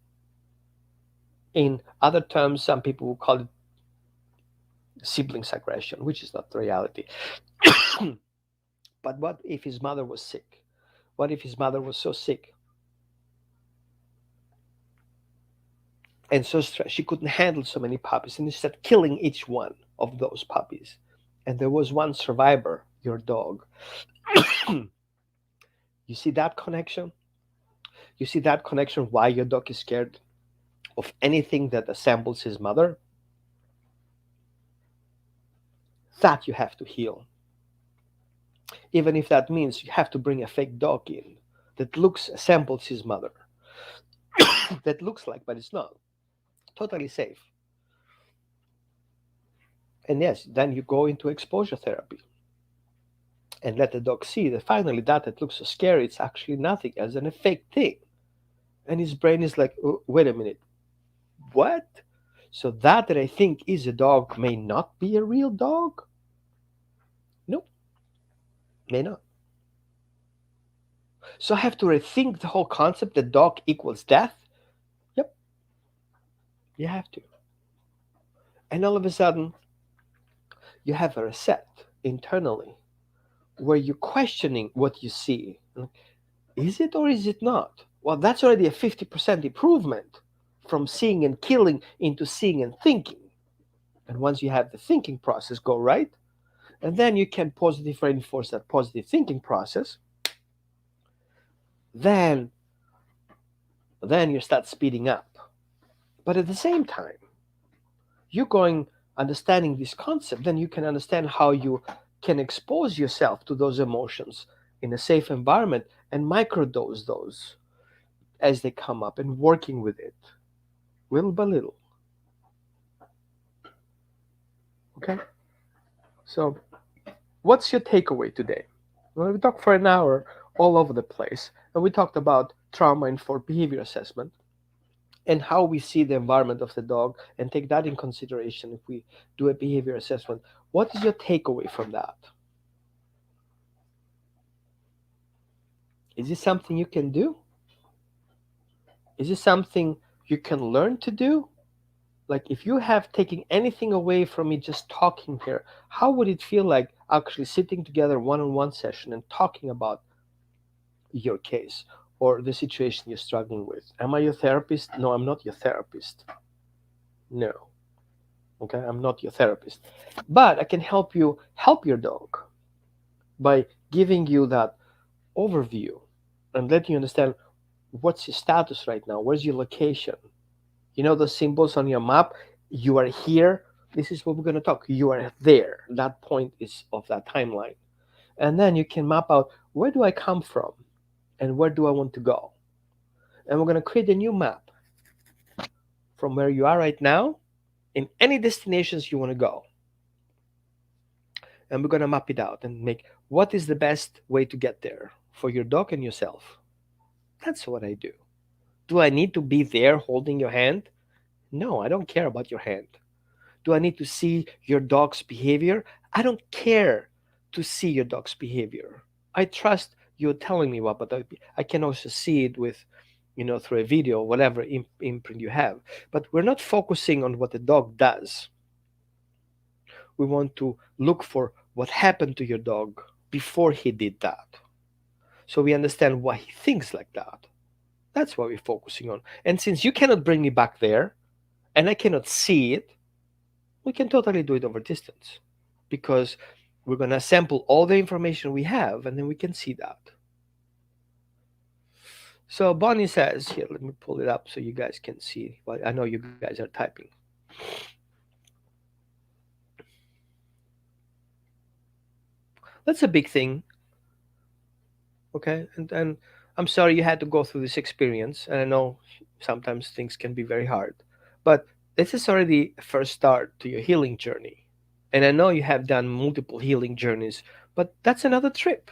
In other terms, some people will call it siblings aggression, which is not the reality. But what if his mother was sick? What if his mother was so sick and so stressed she couldn't handle so many puppies and instead killing each one of those puppies? And there was one survivor, your dog. You see that connection? You see that connection why your dog is scared of anything that resembles his mother? That you have to heal. Even if that means you have to bring a fake dog in that looks resembles his mother. That looks like, but it's not. Totally safe. And yes, then you go into exposure therapy and let the dog see that finally that looks so scary, it's actually nothing else than a fake thing. And his brain is like, oh, wait a minute, what? So that I think is a dog may not be a real dog? No, may not. So I have to rethink the whole concept that dog equals death? Yep, you have to. And all of a sudden, you have a reset internally where you're questioning what you see. Is it or is it not? Well, that's already a 50% improvement from seeing and killing into seeing and thinking. And once you have the thinking process go right, and then you can positive reinforce that positive thinking process, then you start speeding up. But at the same time, you're going understanding this concept, then you can understand how you can expose yourself to those emotions in a safe environment and microdose those as they come up and working with it little by little. Okay? So, what's your takeaway today? Well, we talked for an hour all over the place, and we talked about trauma informed behavior assessment and how we see the environment of the dog and take that in consideration if we do a behavior assessment. What is your takeaway from that? Is it something you can do? Is it something you can learn to do? Like, if you have taken anything away from me just talking here, how would it feel like actually sitting together one-on-one session and talking about your case or the situation you're struggling with? Am I your therapist? No, I'm not your therapist. No. Okay, I'm not your therapist. But I can help you help your dog by giving you that overview and letting you understand what's your status right now, where's your location. You know the symbols on your map? You are here. This is what we're going to talk. You are there. That point is of that timeline. And then you can map out, where do I come from and where do I want to go? And we're going to create a new map from where you are right now in any destinations you want to go. And we're going to map it out and make what is the best way to get there for your dog and yourself. That's what I do. Do I need to be there holding your hand? No, I don't care about your hand. Do I need to see your dog's behavior? I don't care to see your dog's behavior. I trust you're telling me what, but I can also see it with, through a video, whatever imprint you have. But we're not focusing on what the dog does. We want to look for what happened to your dog before he did that. So we understand why he thinks like that. That's what we're focusing on. And since you cannot bring me back there, and I cannot see it, we can totally do it over distance. Because We're going to sample all the information we have, and then we can see that. So Bonnie says, here, let me pull it up so you guys can see. Well, I know you guys are typing. That's a big thing, okay? And I'm sorry you had to go through this experience, and I know sometimes things can be very hard, but this is already a first start to your healing journey. And I know you have done multiple healing journeys, but that's another trip.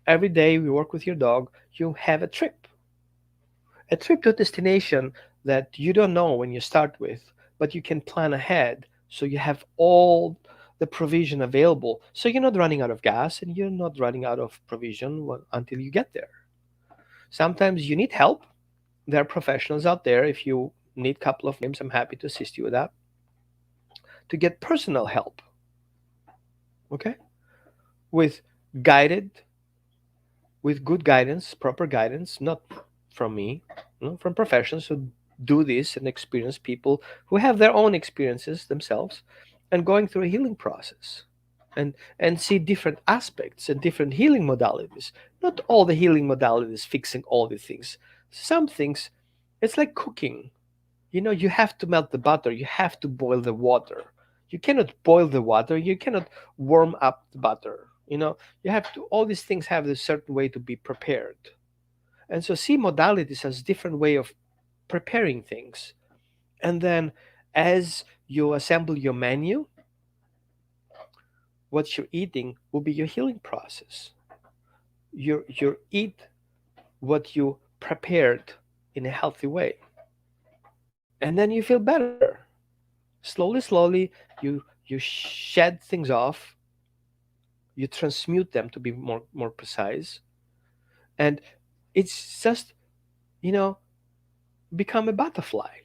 Every day we work with your dog, you have a trip to a destination that you don't know when you start with, but you can plan ahead so you have all the provision available. So you're not running out of gas and you're not running out of provision until you get there. Sometimes you need help. There are professionals out there. If you need a couple of names, I'm happy to assist you with that. To get personal help, okay? With guided, with good guidance, proper guidance, not from me, from professionals who do this and experience people who have their own experiences themselves and going through a healing process and see different aspects and different healing modalities. Not all the healing modalities fixing all the things. Some things, it's like cooking. You have to melt the butter, you have to boil the water. You cannot boil the water, you cannot warm up the butter. You have to, all these things have a certain way to be prepared. And so see modalities as different way of preparing things. And then as you assemble your menu, what you're eating will be your healing process. You eat what you prepared in a healthy way. And then you feel better. Slowly, you shed things off, you transmute them to be more precise, and it's just, you know, become a butterfly.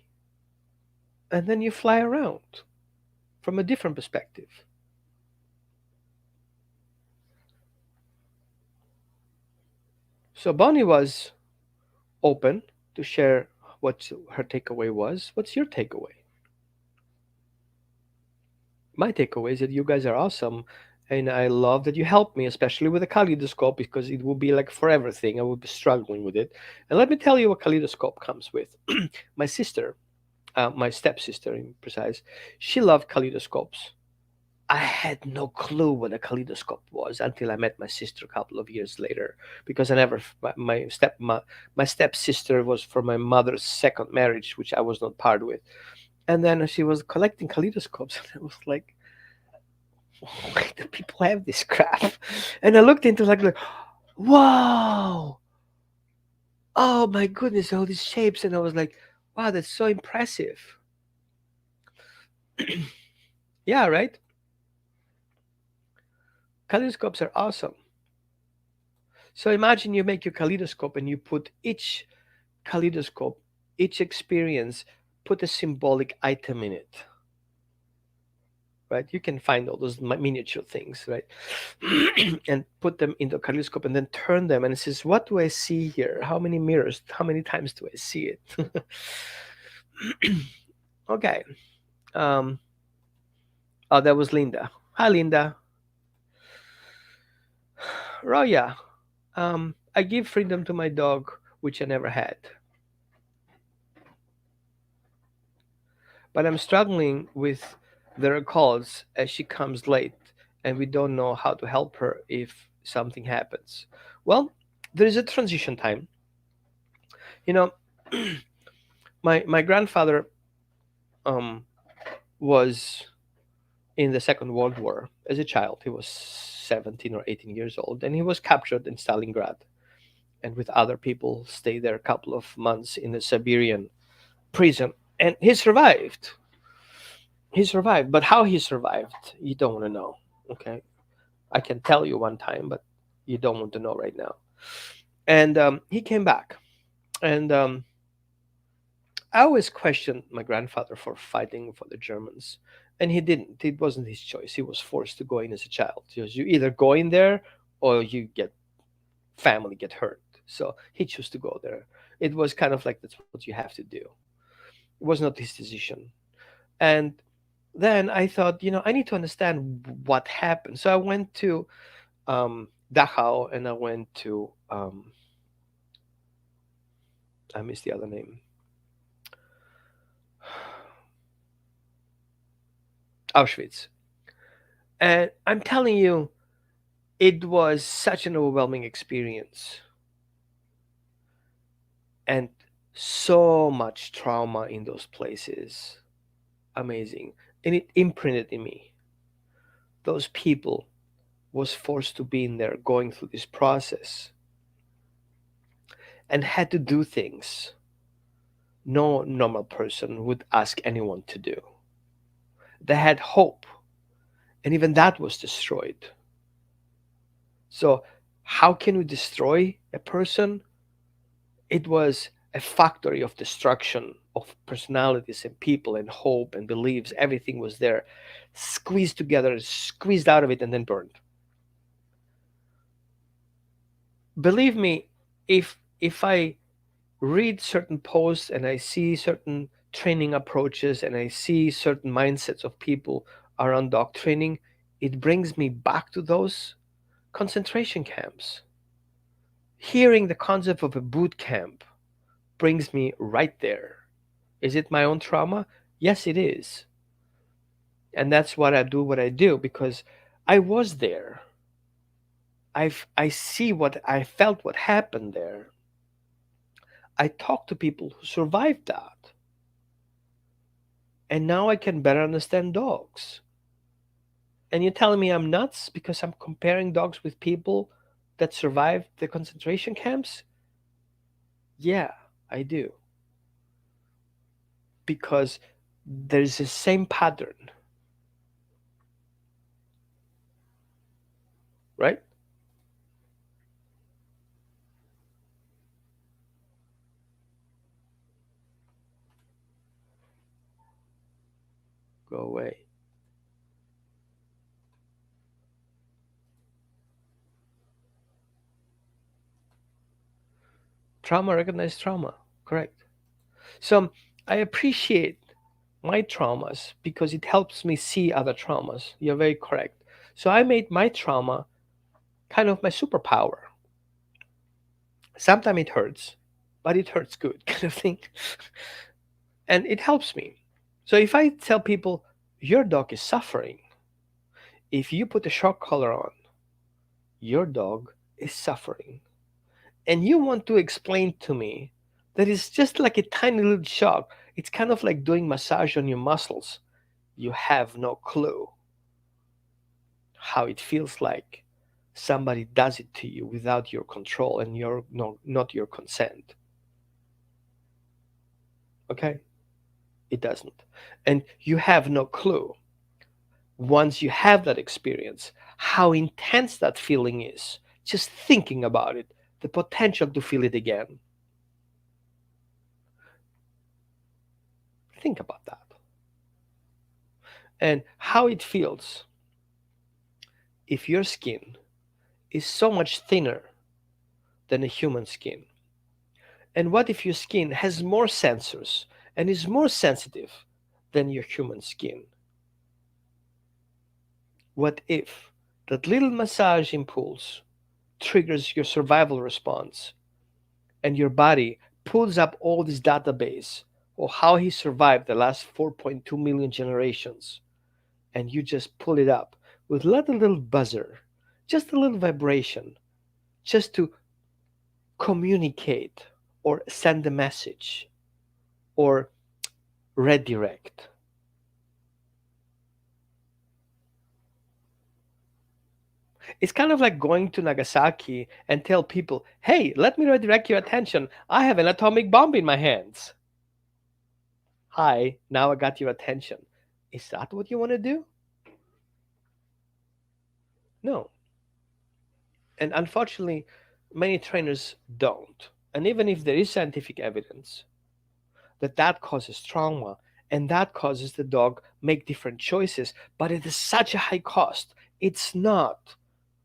And then you fly around from a different perspective. So Bonnie was open to share what her takeaway was. What's your takeaway? My takeaway is that you guys are awesome, and I love that you helped me, especially with the kaleidoscope, because it will be like forever thing. I will be struggling with it. And let me tell you what kaleidoscope comes with. My sister, my stepsister in precise, she loved kaleidoscopes. I had no clue what a kaleidoscope was until I met my sister a couple of years later, because I never my stepsister was from my mother's second marriage, which I was not part with. And then she was collecting kaleidoscopes, and I was like, why do people have this crap? And I looked into like, wow, oh my goodness, all these shapes, and I was like, wow, that's so impressive. Yeah, right. Kaleidoscopes are awesome. So imagine you make your kaleidoscope and you put each kaleidoscope, each experience, put a symbolic item in it. Right? You can find all those miniature things, right? And put them into a kaleidoscope and then turn them and it says, what do I see here? How many mirrors? How many times do I see it? Okay. Um, oh, that was Linda. Hi, Linda. Roya. I give freedom to my dog, which I never had. But I'm struggling with the recalls as she comes late and we don't know how to help her if something happens. Well, there is a transition time. You know, my grandfather um, was in the Second World War as a child. He was 17 or 18 years old and he was captured in Stalingrad and with other people stayed there a couple of months in a Siberian prison and he survived, but how he survived you don't want to know. Okay, I can tell you one time, but you don't want to know right now. And he came back, and I always questioned my grandfather for fighting for the Germans, and he didn't. It wasn't his choice. He was forced to go in as a child. Because you either go in there or you get family get hurt. So he chose to go there. It was kind of like that's what you have to do. It was not his decision, and then I thought, I need to understand what happened. So I went to Dachau, and I went to I missed the other name, Auschwitz. And I'm telling you, it was such an overwhelming experience, and so much trauma in those places. Amazing. And it imprinted in me. Those people was forced to be in there going through this process and had to do things no normal person would ask anyone to do. They had hope, and even that was destroyed. So, how can we destroy a person? It was a factory of destruction of personalities and people and hope and beliefs. Everything was there, squeezed together, squeezed out of it, and then burned. Believe me, if I read certain posts and I see certain training approaches and I see certain mindsets of people around dog training, it brings me back to those concentration camps. Hearing the concept of a boot camp brings me right there. Is it my own trauma? Yes, it is. And that's what I do because I was there. I see what I felt what happened there. I talk to people who survived that. And now I can better understand dogs. And you're telling me I'm nuts because I'm comparing dogs with people that survived the concentration camps? Yeah, I do. Because there's the same pattern, right? Go away. Trauma, recognize trauma. Correct. So I appreciate my traumas because it helps me see other traumas. You're very correct. So I made my trauma kind of my superpower. Sometimes it hurts, but it hurts good, kind of thing. And it helps me. So if I tell people, your dog is suffering, if you put a shock collar on, your dog is suffering. And you want to explain to me that it's just like a tiny little shock. It's kind of like doing massage on your muscles. You have no clue how it feels like somebody does it to you without your control and your no, not your consent. Okay? It doesn't. And you have no clue once you have that experience how intense that feeling is. Just thinking about it, the potential to feel it again. Think about that. And how it feels if your skin is so much thinner than a human skin. And what if your skin has more sensors and is more sensitive than your human skin? What if that little massage impulse triggers your survival response and your body pulls up all this database of how he survived the last 4.2 million generations, and you just pull it up with little buzzer, just a little vibration, just to communicate or send a message or redirect. It's kind of like going to Nagasaki and tell people, hey, let me redirect your attention. I have an atomic bomb in my hands. Hi, now I got your attention. Is that what you want to do? No. And unfortunately, many trainers don't. And even if there is scientific evidence that that causes trauma and that causes the dog make different choices, but it is such a high cost. It's not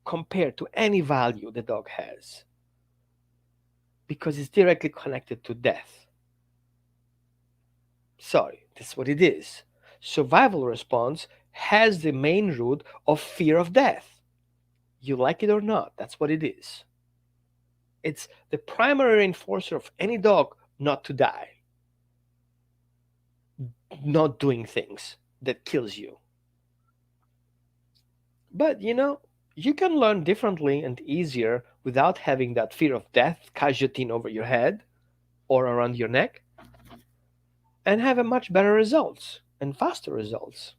compared to any value the dog has because it's directly connected to death. Sorry, that's what it is. survival response has the main root of fear of death. You like it or not, that's what it is. It's the primary reinforcer of any dog not to die, not doing things that kills you. But you can learn differently and easier without having that fear of death cajoting over your head or around your neck, and have a much better results and faster results.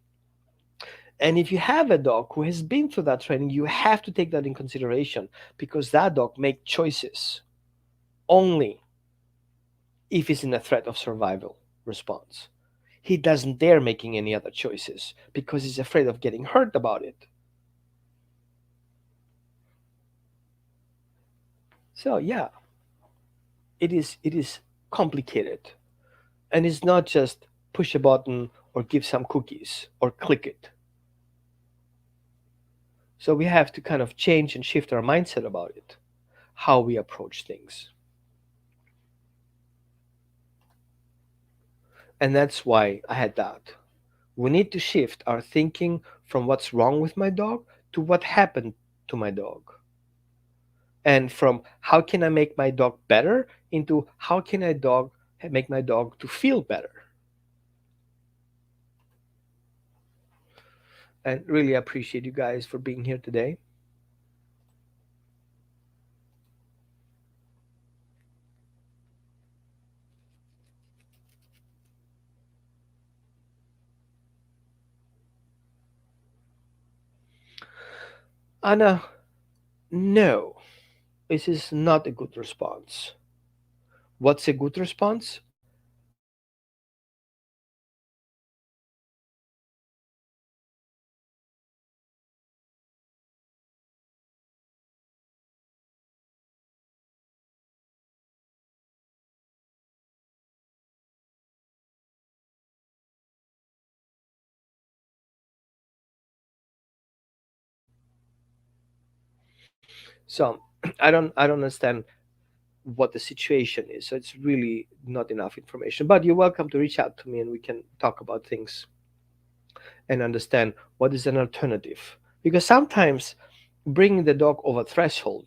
And if you have a dog who has been through that training, you have to take that in consideration, because that dog makes choices only if it's in a threat of survival response. He doesn't dare making any other choices because he's afraid of getting hurt about it. So yeah, it is complicated, and it's not just push a button or give some cookies or click it. So we have to kind of change and shift our mindset about it, how we approach things. And that's why I had that. We need to shift our thinking from what's wrong with my dog to what happened to my dog. And from how can I make my dog better into how can I dog make my dog to feel better. And really appreciate you guys for being here today. Anna, no, this is not a good response. What's a good response? So I don't understand what the situation is. So it's really not enough information. But you're welcome to reach out to me and we can talk about things and understand what is an alternative. Because sometimes bringing the dog over threshold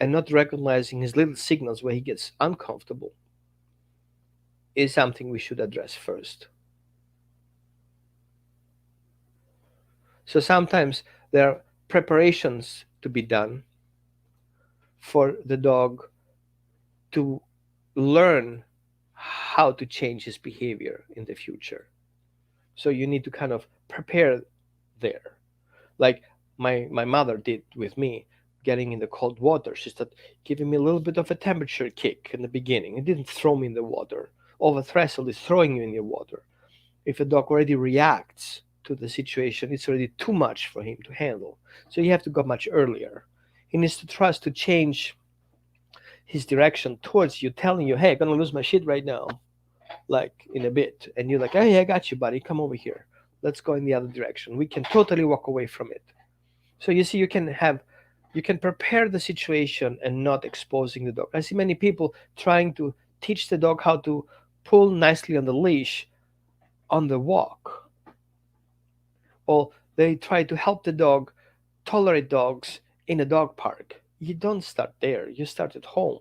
and not recognizing his little signals where he gets uncomfortable is something we should address first. So sometimes there are preparations to be done for the dog to learn how to change his behavior in the future. So you need to kind of prepare there. Like my mother did with me, getting in the cold water. She started giving me a little bit of a temperature kick in the beginning. It didn't throw me in the water. Over threshold is throwing you in the water. If a dog already reacts to the situation, it's already too much for him to handle. So you have to go much earlier. He needs to trust to change his direction towards you, telling you, "Hey, I'm gonna lose my shit right now," like in a bit, and you're like, "Hey, I got you, buddy. Come over here. Let's go in the other direction. We can totally walk away from it." So you see, you can prepare the situation and not exposing the dog. I see many people trying to teach the dog how to pull nicely on the leash on the walk, or they try to help the dog tolerate dogs in a dog park. You don't start there. You start at home.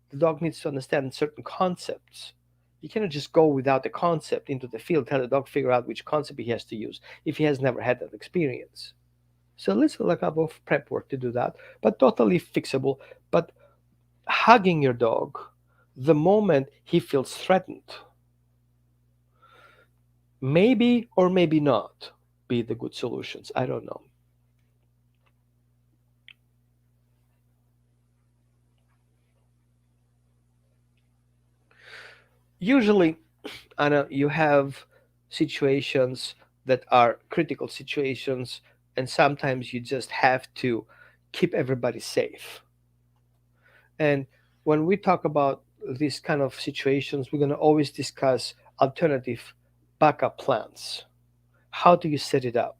The dog needs to understand certain concepts. You cannot just go without the concept into the field, tell the dog figure out which concept he has to use if he has never had that experience. So let's look up of prep work to do that, but totally fixable. But hugging your dog the moment he feels threatened, maybe or maybe not be the good solutions. I don't know. Usually, Anna, you have situations that are critical situations, and sometimes you just have to keep everybody safe. And when we talk about these kind of situations, we're going to always discuss alternative backup plans. How do you set it up?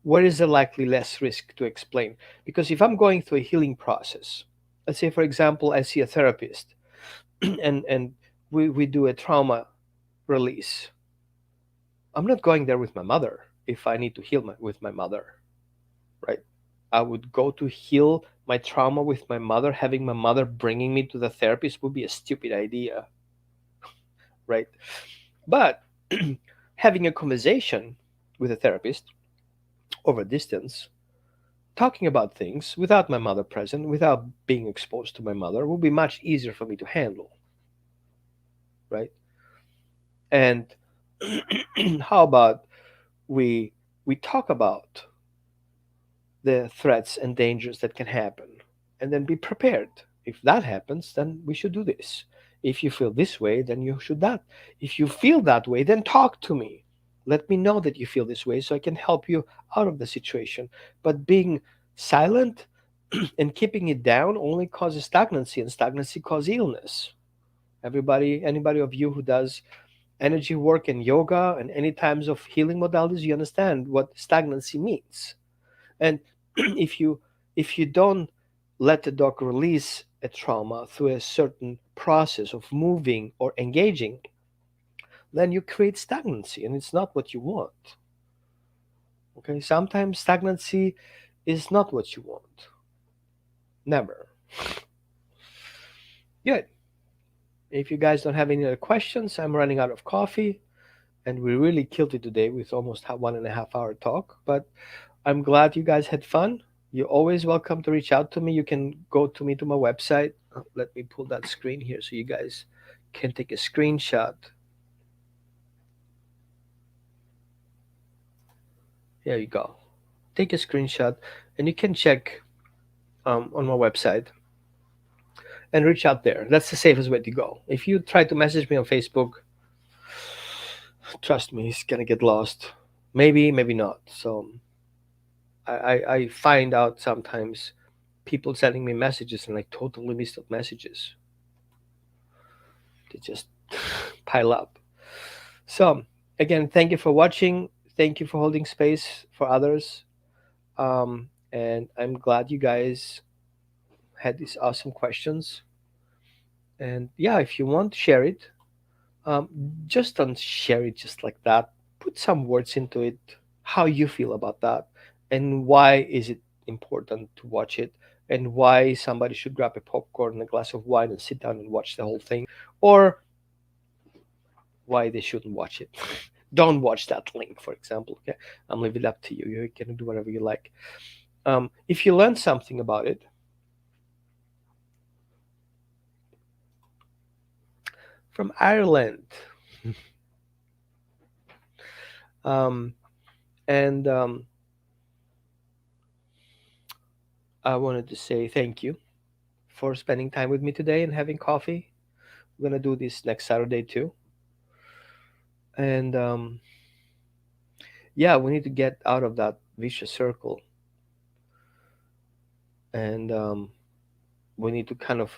Where is the likely less risk to explain? Because if I'm going through a healing process, let's say, for example, I see a therapist and we do a trauma release, I'm not going there with my mother if I need to heal with my mother, right? I would go to heal my trauma with my mother. Having my mother bringing me to the therapist would be a stupid idea, right? But having a conversation with a therapist over distance, talking about things without my mother present, without being exposed to my mother, will be much easier for me to handle, right? And how about we we talk about the threats and dangers that can happen and then be prepared. If that happens, then we should do this. If you feel this way, then you should that. If you feel that way, then talk to me. Let me know that you feel this way so I can help you out of the situation. But being silent and keeping it down only causes stagnancy, and stagnancy causes illness. Anybody of you who does energy work and yoga and any times of healing modalities, you understand what stagnancy means. And if you don't let the dog release a trauma through a certain process of moving or engaging, then you create stagnancy, and it's not what you want. Okay, sometimes stagnancy is not what you want. Never. Good. If you guys don't have any other questions, I'm running out of coffee, and we really killed it today with almost 1.5 hour talk. But I'm glad you guys had fun. You're always welcome to reach out to me. You can go to me to my website. Let me pull that screen here so you guys can take a screenshot. There you go. Take a screenshot, and you can check on my website and reach out there. That's the safest way to go. If you try to message me on Facebook, trust me, it's gonna get lost. Maybe, maybe not. So I find out sometimes people sending me messages and like totally missed up messages. They just pile up. So again, thank you for watching. Thank you for holding space for others. And I'm glad you guys had these awesome questions. And yeah, if you want, share it. Um, just don't share it just like that. Put some words into it. How you feel about that, and why is it important to watch it, and why somebody should grab a popcorn and a glass of wine and sit down and watch the whole thing, or why they shouldn't watch it. Don't watch that link, for example. Okay, I'm leaving it up to you. You can do whatever you like. If you learn something about it, from Ireland, um, and I wanted to say thank you for spending time with me today and having coffee. We're gonna do this next Saturday too, and yeah, we need to get out of that vicious circle, and we need to kind of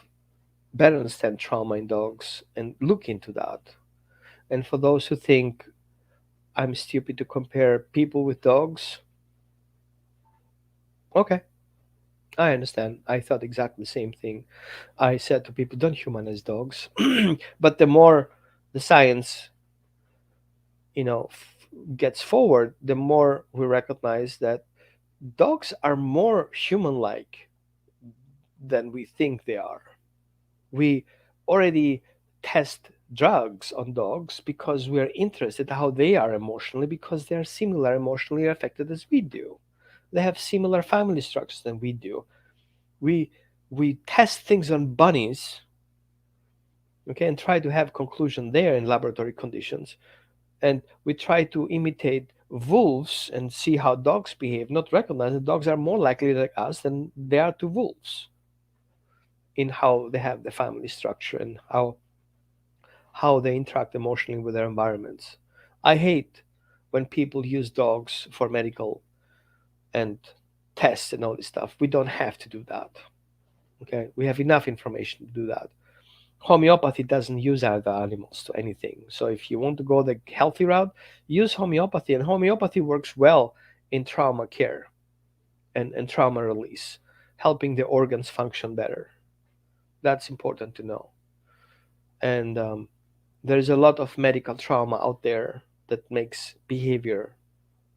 better understand trauma in dogs and look into that. And for those who think I'm stupid to compare people with dogs, okay, I understand. I thought exactly the same thing. I said to people, don't humanize dogs. But the more the science, gets forward, the more we recognize that dogs are more human-like than we think they are. We already test drugs on dogs because we are interested how they are emotionally, because they are similar emotionally affected as we do. They have similar family structures than we do. We we test things on bunnies, okay, and try to have conclusion there in laboratory conditions, and we try to imitate wolves and see how dogs behave, not recognize that dogs are more likely like us than they are to wolves in how they have the family structure and how they interact emotionally with their environments. I hate when people use dogs for medical and tests and all this stuff. We don't have to do that. Okay, we have enough information to do that. Homeopathy doesn't use other animals to anything. So if you want to go the healthy route, use homeopathy, and homeopathy works well in trauma care and trauma release, helping the organs function better. That's important to know. And there's a lot of medical trauma out there that makes behavior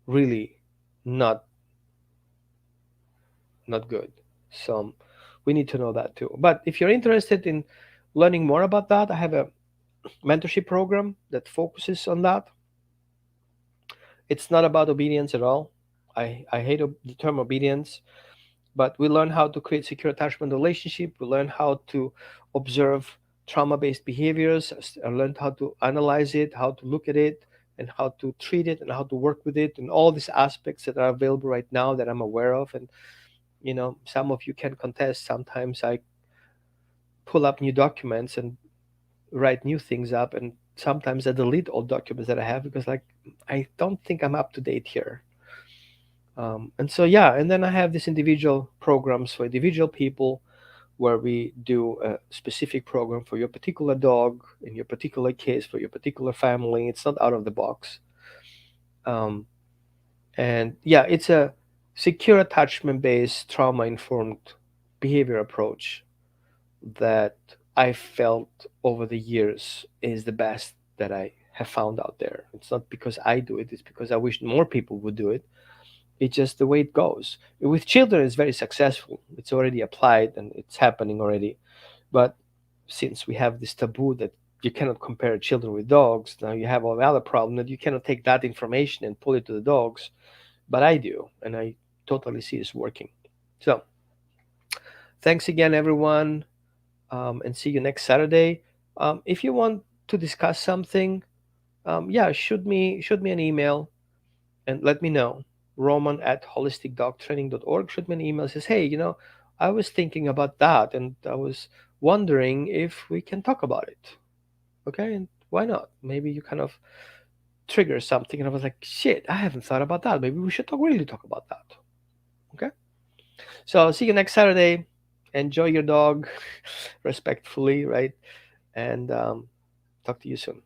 really not not good. So we need to know that too. But if you're interested in learning more about that, I have a mentorship program that focuses on that. It's not about obedience at all. I hate the term obedience, but we learn how to create secure attachment relationship. We learn how to observe trauma-based behaviors. I learned how to analyze it, how to look at it, and how to treat it, and how to work with it, and all these aspects that are available right now that I'm aware of. And some of you can contest. Sometimes I pull up new documents and write new things up, and sometimes I delete old documents that I have because, like, I don't think I'm up to date here. And so, yeah, and then I have these individual programs for individual people where we do a specific program for your particular dog in your particular case for your particular family. It's not out of the box. Um, and yeah, it's a secure attachment based trauma informed behavior approach that I felt over the years is the best that I have found out there. It's not because I do it, it's because I wish more people would do it. It's just the way it goes. With children, it's very successful. It's already applied and it's happening already. But since we have this taboo that you cannot compare children with dogs, now you have all the other problem that you cannot take that information and pull it to the dogs. But I do, and I totally see it's working. So thanks again, everyone, and see you next Saturday. If you want to discuss something, yeah, shoot me an email and let me know. Roman at holisticdogtraining.org. Shoot me an email. Says, hey, I was thinking about that, and I was wondering if we can talk about it. Okay, and why not? Maybe you kind of trigger something, and I was like, shit, I haven't thought about that. Maybe we should really talk about that. Okay, so I'll see you next Saturday. Enjoy your dog respectfully, right? And talk to you soon.